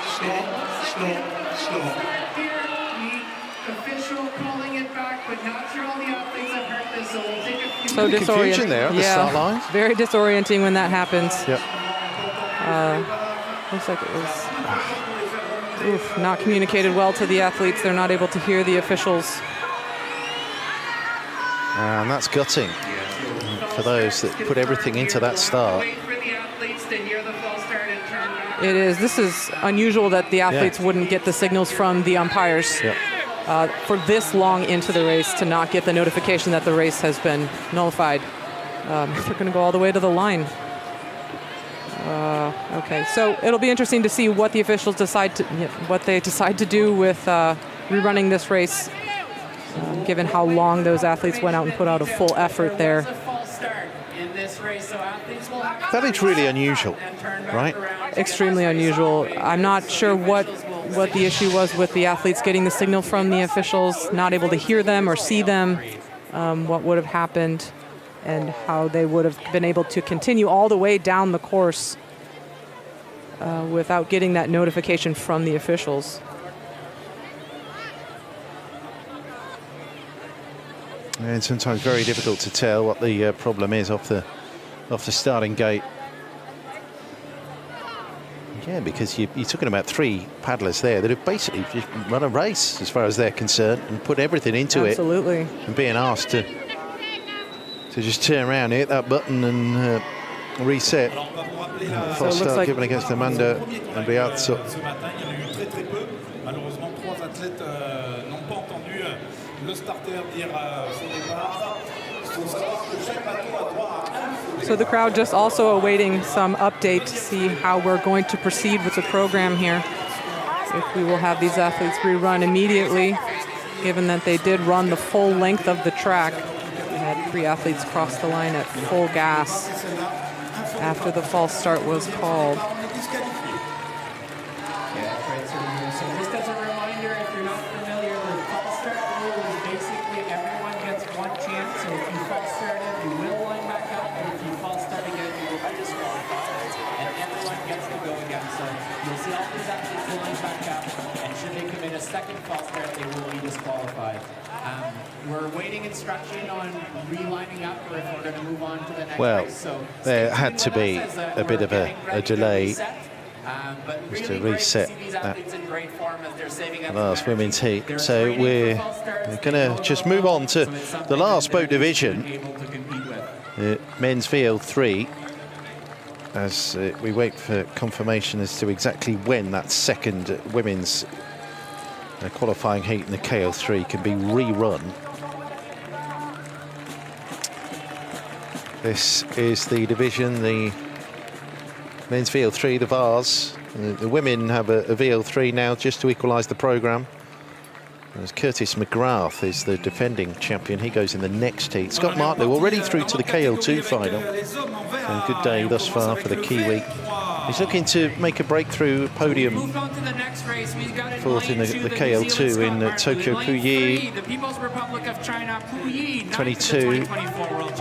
S6: stop, stop, stop.
S3: The official calling it back, but not sure all the athletes have heard this, so we'll take a few.
S2: So
S1: confusion there at the start line.
S2: Very disorienting when that happens.
S1: Yep.
S2: Looks like it was not communicated well to the athletes. They're not able to hear the officials.
S1: And that's gutting for those that put everything into that start.
S2: It is. This is unusual that the athletes wouldn't get the signals from the umpires for this long into the race to not get the notification that the race has been nullified. They're going to go all the way to the line. Okay, so it'll be interesting to see what the officials decide to do with rerunning this race, given how long those athletes went out and put out a full effort there.
S1: That is really unusual, right?
S2: Extremely unusual. I'm not sure what the issue was with the athletes getting the signal from the officials, not able to hear them or see them, what would have happened, and how they would have been able to continue all the way down the course without getting that notification from the officials.
S1: And sometimes very difficult to tell what the problem is off the starting gate. Yeah, because you're talking about three paddlers there that have basically just run a race as far as they're concerned and put everything into it.
S2: Absolutely.
S1: And being asked to just turn around, hit that button and reset. False start
S2: like
S1: given against Amanda and Beazzo.
S5: le starter dire son départ. Il faut savoir que chaque bateau a droit à un.
S2: So the crowd just also awaiting some update to see how we're going to proceed with the program here. If we will have these athletes rerun immediately, given that they did run the full length of the track. We had 3 athletes cross the line at full gas after the false start was called.
S3: So just as a reminder, if you're not familiar, the false start rule is basically everyone gets one chance. So if you false started, you will line back up, and if you false start again, you will be disqualified, and everyone gets to go again. So you'll see all these athletes line back up, and should they commit a second false start, they will be disqualified. We're waiting instruction on relining up, or if we're going to move on to the next race. So
S1: there had to be a bit of a delay just to reset that last women's heat. So we're going to just move on to the last boat division, the men's VL3, as we wait for confirmation as to exactly when that second women's qualifying heat in the KO3 can be rerun. This is the division, the men's VL3, the Vars. The women have a VL3 now just to equalise the programme. As Curtis McGrath is the defending champion, he goes in the next heat. Scott Martlew already through to the KL2 final. So good day thus far for the Kiwi. He's looking to make a breakthrough podium fourth in the KL2 in Tokyo Puyi. 22,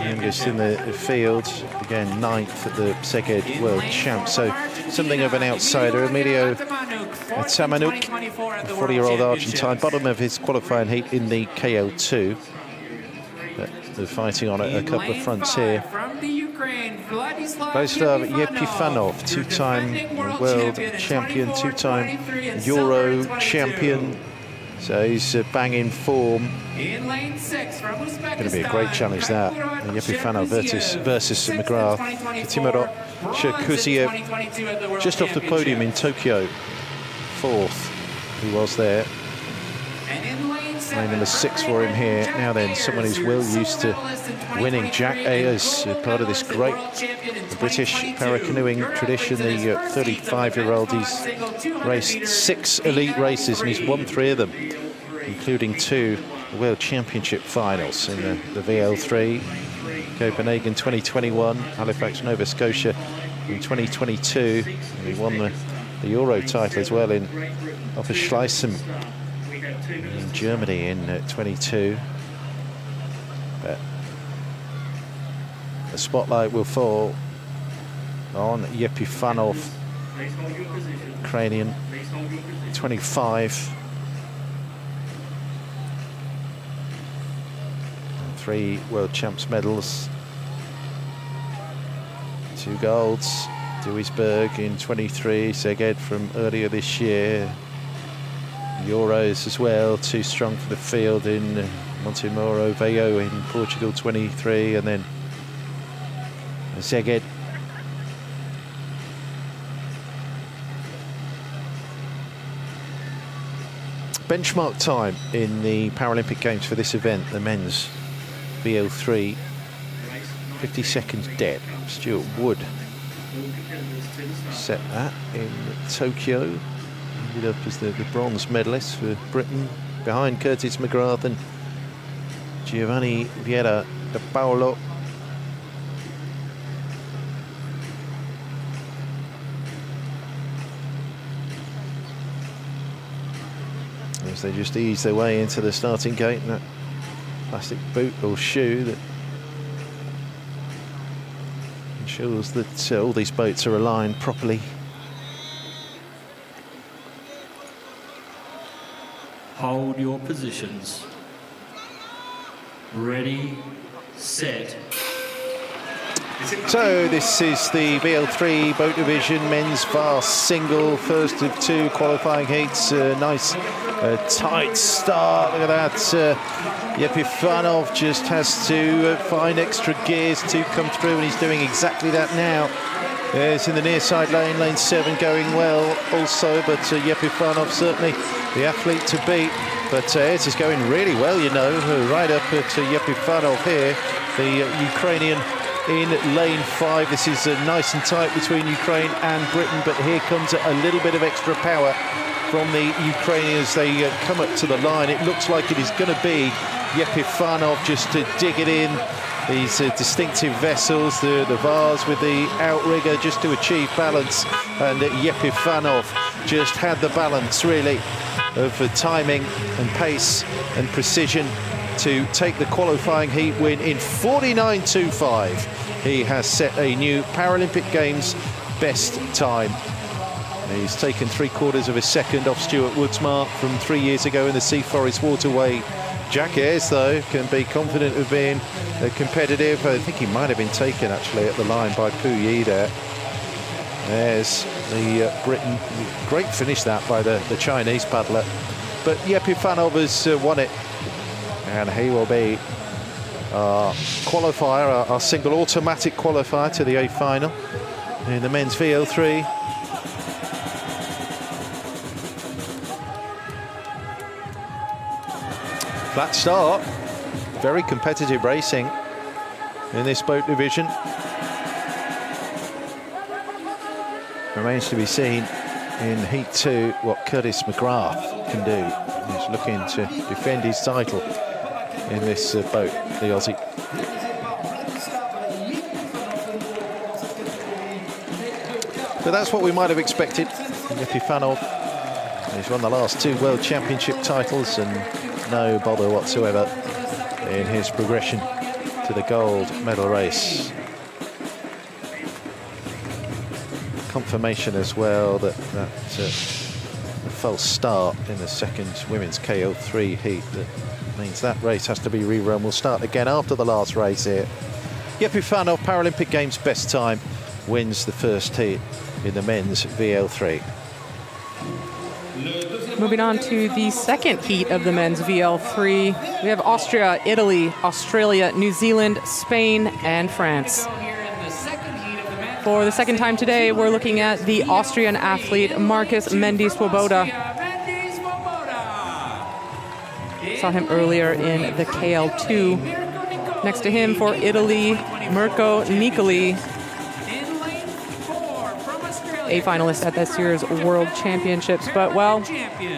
S1: youngest in the field. Again, 9th at the Szeged World Champ. So something of an outsider. Emilio Tamanuk, the 40-year-old Argentine, bottom of his qualifying heat in the KL2. But they're fighting on a couple of fronts here. Vladislav Yepifanov, 2-time world champion, 2-time Euro champion. So he's banging form. Going to be a great challenge that. Yepifanov versus McGrath. Timurot Cherkuziev just off the podium in Tokyo, 4th. He was there. Lane number 6 for him here. Now then, someone who's well used to winning. Jack Ayers, part of this great British para-canoeing tradition. The 35-year-old, he's raced 6 elite races and he's won 3 of them, including 2 World Championship finals in the VL3. Copenhagen 2021, Halifax, Nova Scotia in 2022. And he won the Euro title as well in Opperschleißheim in Germany in 22. But the spotlight will fall on Yepifanov, Ukrainian, 25. 3 World Champs medals, 2 golds, Duisburg in 23, Szeged from earlier this year, Euros as well, 2 strong for the field in Montemoro Veio in Portugal 23, and then Szeged. Benchmark time in the Paralympic Games for this event, the men's VL3, 50 seconds dead. Stuart Wood set that in Tokyo. Ended up as the bronze medalist for Britain, behind Curtis McGrath and Giovanni Vieira de Paolo. As they just ease their way into the starting gate in that plastic boot or shoe that ensures that all these boats are aligned properly.
S4: Hold your positions. Ready, set.
S1: So this is the VL3 boat division, men's fast single, first of 2 qualifying heats. Nice tight start, look at that. Yepifanov just has to find extra gears to come through, and he's doing exactly that now. There's in the near side lane, lane 7 going well also, but Yepifanov certainly the athlete to beat. But this is going really well, you know, right up at Yepifanov here, the Ukrainian in lane 5. This is nice and tight between Ukraine and Britain, but here comes a little bit of extra power from the Ukrainians. They come up to the line. It looks like it is going to be Yepifanov just to dig it in. These distinctive vessels, the vase with the outrigger just to achieve balance, and Yepifanov just had the balance really of timing and pace and precision to take the qualifying heat win in 49.25. He has set a new Paralympic Games best time. He's taken 3/4 of a second off Stuart Woodsmark from 3 years ago in the Sea Forest Waterway. Jack Ayres, though, can be confident of being competitive. I think he might have been taken, actually, at the line by Puyi there. There's the Briton. Great finish that by the Chinese paddler. But Yepifanov has won it. And he will be our qualifier, our single automatic qualifier to the A final in the men's VL3. Flat start, very competitive racing in this boat division. Remains to be seen in Heat 2 what Curtis McGrath can do. He's looking to defend his title in this boat, the Aussie. So that's what we might have expected. Yepifanov, he's won the last 2 World Championship titles and no bother whatsoever in his progression to the gold medal race. Confirmation as well that a false start in the second women's KO3 heat, that means that race has to be rerun. We'll start again after the last race here. Yepifanov, Paralympic Games best time, wins the first heat in the men's VL3.
S2: Moving on to the second heat of the men's VL3, we have Austria, Italy, Australia, New Zealand, Spain, and France. For the second time today, we're looking at the Austrian athlete Marcus Mendy Swoboda. Saw him earlier in the KL2. Next to him for Italy, Mirko Nicoli, a finalist at this year's World Championships. But, well,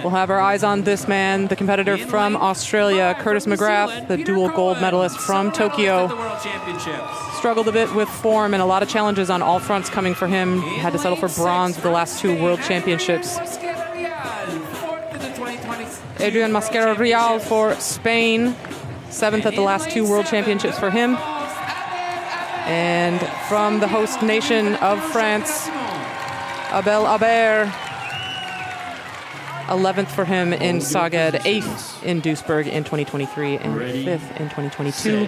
S2: we'll have our eyes on this man, the competitor from Australia, Curtis McGrath, the dual gold medalist from Tokyo. Struggled a bit with form and a lot of challenges on all fronts coming for him. He had to settle for bronze for the last 2 World Championships. Adrian Mascara Real for Spain, 7th at the last 2 World Championships for him. And from the host nation of France, Abel Aber, 11th for him in Szeged, 8th in Duisburg in 2023, and 5th in 2022.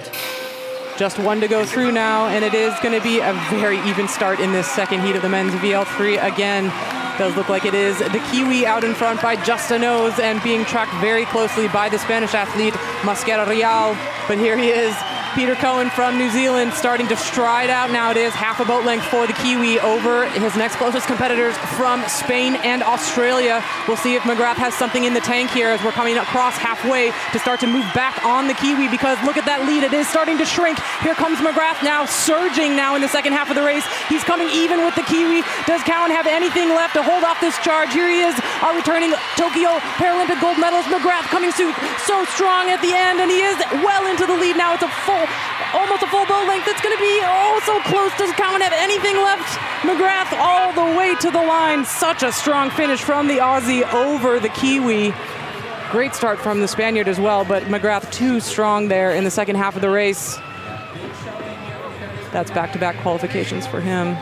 S2: Just 1 to go through now, and it is going to be a very even start in this second heat of the men's VL3. Again, does look like it is the Kiwi out in front by just a nose and being tracked very closely by the Spanish athlete Mascara Real. But here he is, Peter Cohen from New Zealand, starting to stride out now. It is half a boat length for the Kiwi over his next closest competitors from Spain and Australia. We'll see if McGrath has something in the tank here as we're coming across halfway to start to move back on the Kiwi, because look at that lead. It is starting to shrink. Here comes McGrath now, surging now in the second half of the race. He's coming even with the Kiwi. Does Cowan have anything left to hold off this charge? Here he is, our returning Tokyo Paralympic gold medalist McGrath, coming so strong at the end, and he is well into the lead now. It's almost a full boat length. It's going to be so close. Does Cowan have anything left? McGrath all the way to the line. Such a strong finish from the Aussie over the Kiwi. Great start from the Spaniard as well, but McGrath too strong there in the second half of the race. That's back-to-back qualifications for him.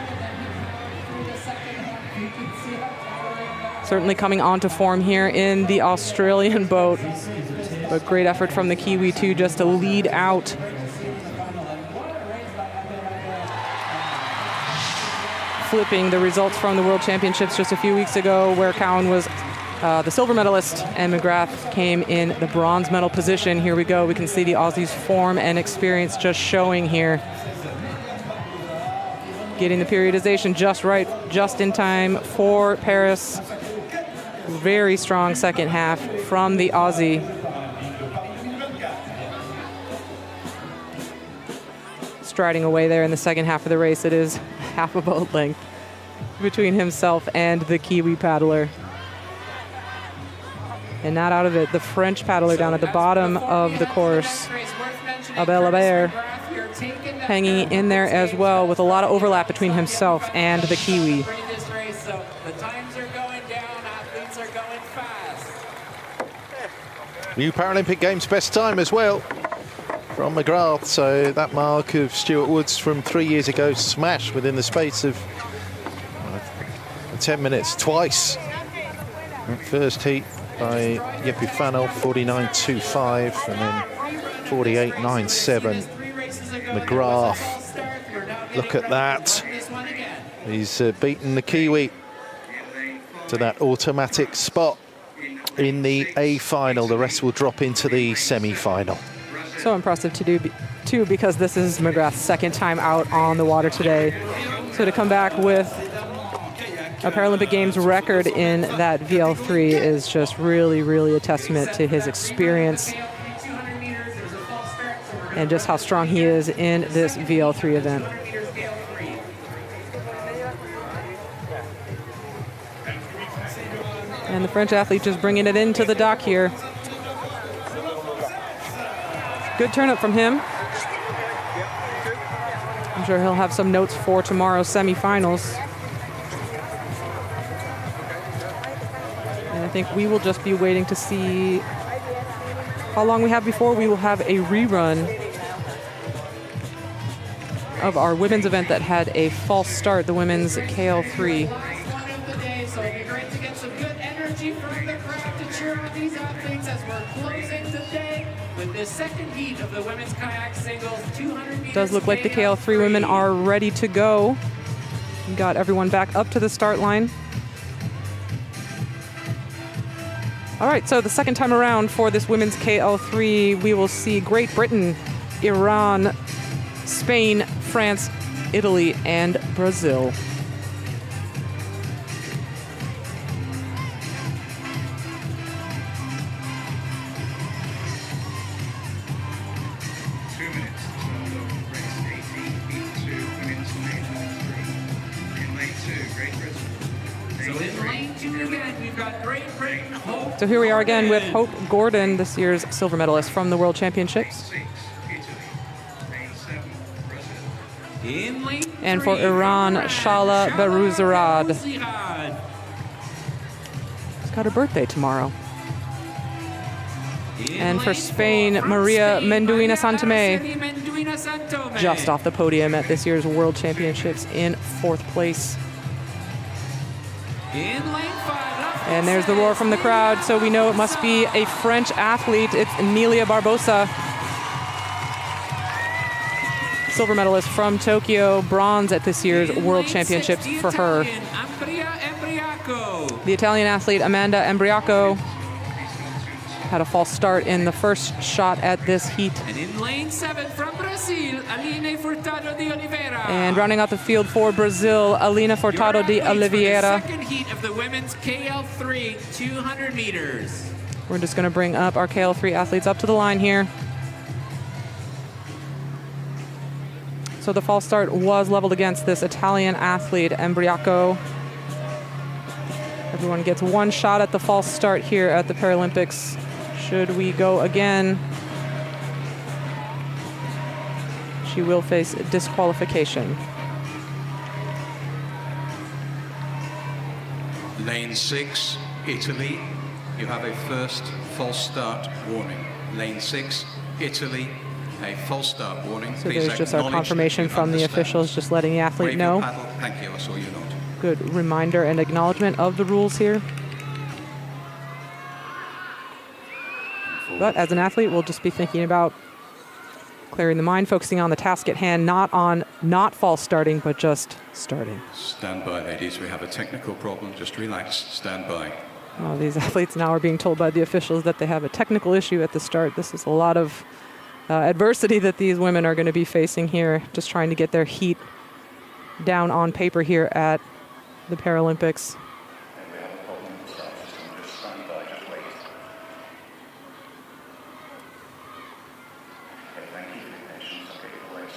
S2: Certainly coming onto form here in the Australian boat. But great effort from the Kiwi too, just to lead out. Flipping the results from the World Championships just a few weeks ago, where Cowan was the silver medalist and McGrath came in the bronze medal position. Here we go. We can see the Aussies' form and experience just showing here. Getting the periodization just right, just in time for Paris. Very strong second half from the Aussie. Striding away there in the second half of the race. It is half a boat length between himself and the Kiwi paddler. And not out of it, the French paddler down at the bottom of the course, Abel Albert, hanging in there as well with a lot of overlap between himself and the Kiwi.
S1: New Paralympic Games best time as well from McGrath. So that mark of Stuart Woods from 3 years ago smashed within the space of 10 minutes twice. First heat by Jeppe Fanel, 49.25, and then 48.97. McGrath, look at that. He's beaten the Kiwi to that automatic spot in the A final. The rest will drop into the semi-final.
S2: So impressive to do too, because this is McGrath's second time out on the water today. So to come back with a Paralympic Games record in that VL3 is just really, really a testament to his experience and just how strong he is in this VL3 event. And the French athlete just bringing it into the dock here. Good turn-up from him. I'm sure he'll have some notes for tomorrow's semifinals. And I think we will just be waiting to see how long we have before we will have a rerun of our women's event that had a false start, the women's KL3.
S3: So it'd be great to get some good energy from the crowd to cheer on these athletes as we're closing today with the second heat of the women's kayak singles 200 meters.
S2: Does look like the KL3 women are ready to go. We got everyone back up to the start line. All right, so the second time around for this women's KL3, we will see Great Britain, Iran, Spain, France, Italy, and Brazil. So here we are again with Hope Gordon, this year's silver medalist from the World Championships. And for Iran, Shala Barouzarad. She's got her birthday tomorrow. And for Spain, Maria Menduina Santome, just off the podium at this year's World Championships in 4th place. And there's the roar from the crowd, so we know it must be a French athlete. It's Emilia Barbosa, silver medalist from Tokyo, bronze at this year's World Championships for her. The Italian athlete Amanda Embriaco had a false start in the first shot at this heat.
S3: And in lane 7 from Brazil, Aline Furtado de Oliveira.
S2: And rounding out the field for Brazil, Alina Furtado de Oliveira.
S3: Second heat of the women's KL3 200 meters.
S2: We're just going to bring up our KL3 athletes up to the line here. So the false start was leveled against this Italian athlete, Embriaco. Everyone gets one shot at the false start here at the Paralympics. Should we go again, she will face disqualification.
S6: Lane 6, Italy. You have a first false start warning. Lane 6, Italy. A false start warning.
S2: So there's just our confirmation from the officials, just letting the athlete know.
S6: Thank you, I saw you not.
S2: Good reminder and acknowledgement of the rules here. But as an athlete, we'll just be thinking about clearing the mind, focusing on the task at hand, not false starting, but just starting.
S6: Stand by, ladies. We have a technical problem. Just relax. Stand by.
S2: Oh, these athletes now are being told by the officials that they have a technical issue at the start. This is a lot of adversity that these women are going to be facing here, just trying to get their heat down on paper here at the Paralympics.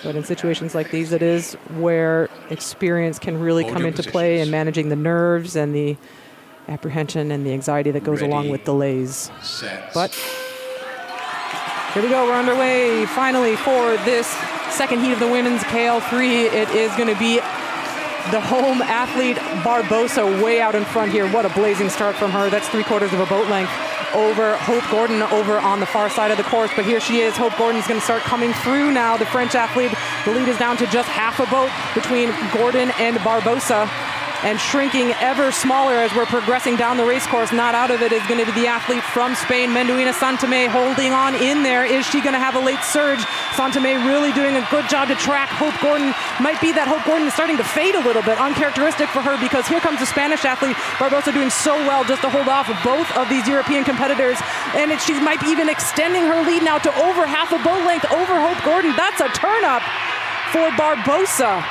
S2: But in situations like these, it is where experience can really come into play in managing the nerves and the apprehension and the anxiety that goes along with delays. But here we go, we're underway finally for this second heat of the women's KL3. It is going to be the home athlete Barbosa way out in front here. What a blazing start from her. That's 3/4 of a boat length over Hope Gordon over on the far side of the course. But here she is. Hope Gordon's going to start coming through now. The French athlete, the lead is down to just half a boat between Gordon and Barbosa, and shrinking ever smaller as we're progressing down the race course. Not out of it is going to be the athlete from Spain, Menduina Santame, holding on in there. Is she going to have a late surge? Santame really doing a good job to track Hope Gordon. Might be that Hope Gordon is starting to fade a little bit, uncharacteristic for her, because here comes the Spanish athlete, Barbosa, doing so well just to hold off both of these European competitors. And she might be even extending her lead now to over half a boat length over Hope Gordon. That's a turn up for Barbosa,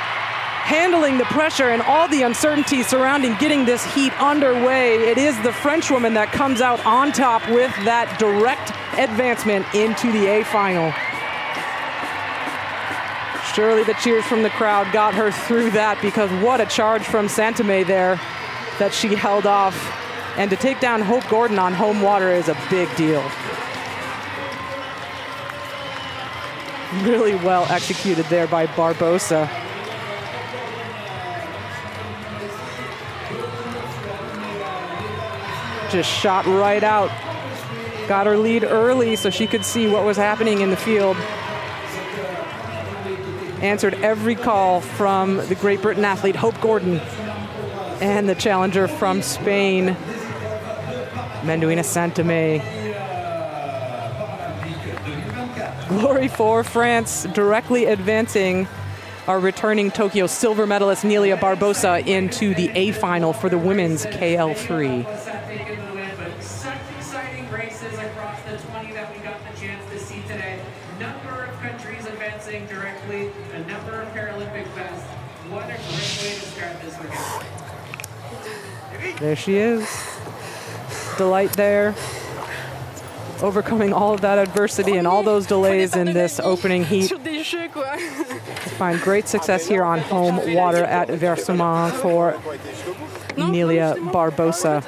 S2: handling the pressure and all the uncertainty surrounding getting this heat underway. It is the Frenchwoman that comes out on top with that direct advancement into the A final. Surely the cheers from the crowd got her through that, because what a charge from Santame there that she held off. And to take down Hope Gordon on home water is a big deal. Really well executed there by Barbosa. Just shot right out. Got her lead early so she could see what was happening in the field. Answered every call from the Great Britain athlete, Hope Gordon, and the challenger from Spain, Menduina Santame. Glory for France, directly advancing our returning Tokyo silver medalist Nelia Barbosa into the A final for the women's KL3.
S3: Such exciting races across the 20 that we got the chance to see today. Number of countries advancing directly, a number of Paralympic bests. What a great way to start this weekend.
S2: There she is. Delight there. Overcoming all of that adversity and all those delays in this opening heat. Find great success here on home water at Versailles for Nelia Barbosa.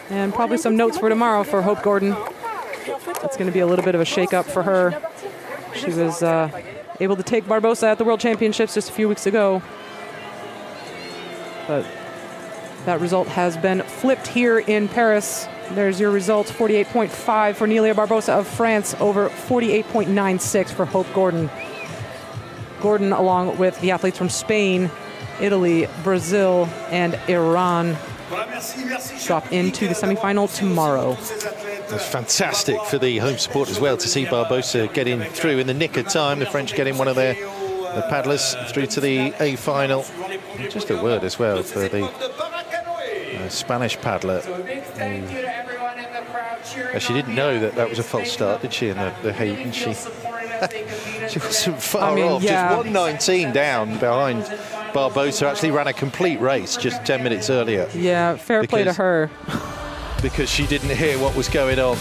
S2: And probably some notes for tomorrow for Hope Gordon. It's going to be a little bit of a shake-up for her. She was able to take Barbosa at the World Championships just a few weeks ago. But that result has been flipped here in Paris. There's your results, 48.5 for Nelia Barbosa of France over 48.96 for Hope Gordon. Gordon, along with the athletes from Spain, Italy, Brazil, and Iran, drop into the semifinal tomorrow.
S1: It's fantastic for the home support as well to see Barbosa getting through in the nick of time. The French getting one of the paddlers through to the A final. Just a word as well for the Spanish paddler. She didn't know that was a false start, did she? In the heat, and she wasn't far off.
S2: Yeah.
S1: Just 1:19 down behind Barbosa. Actually ran a complete race just 10 minutes earlier.
S2: Yeah, fair play to her.
S1: Because she didn't hear what was going on.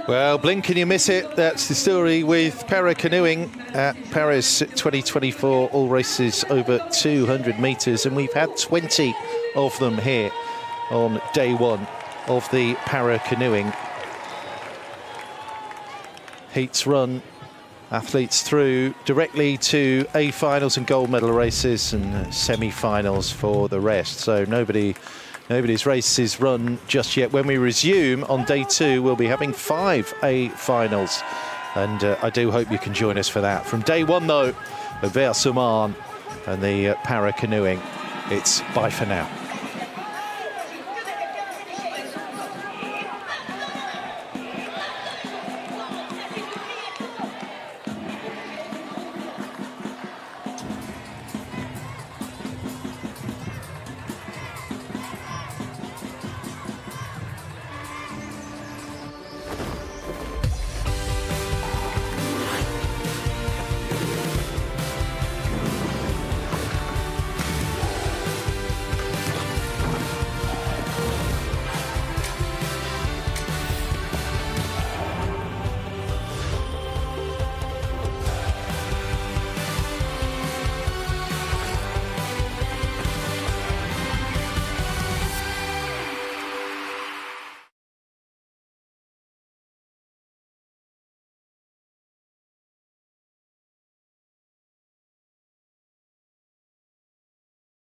S1: Well, blink and you miss it. That's the story with para-canoeing at Paris 2024. All races over 200 metres, and we've had 20 of them here on day one of the para-canoeing. Heats run athletes through directly to A-finals and gold medal races, and semi-finals for the rest. So nobody's race is run just yet. When we resume on day two, we'll be having 5 A-finals, and I do hope you can join us for that. From day one, though, of Versailles and the para-canoeing, it's bye for now.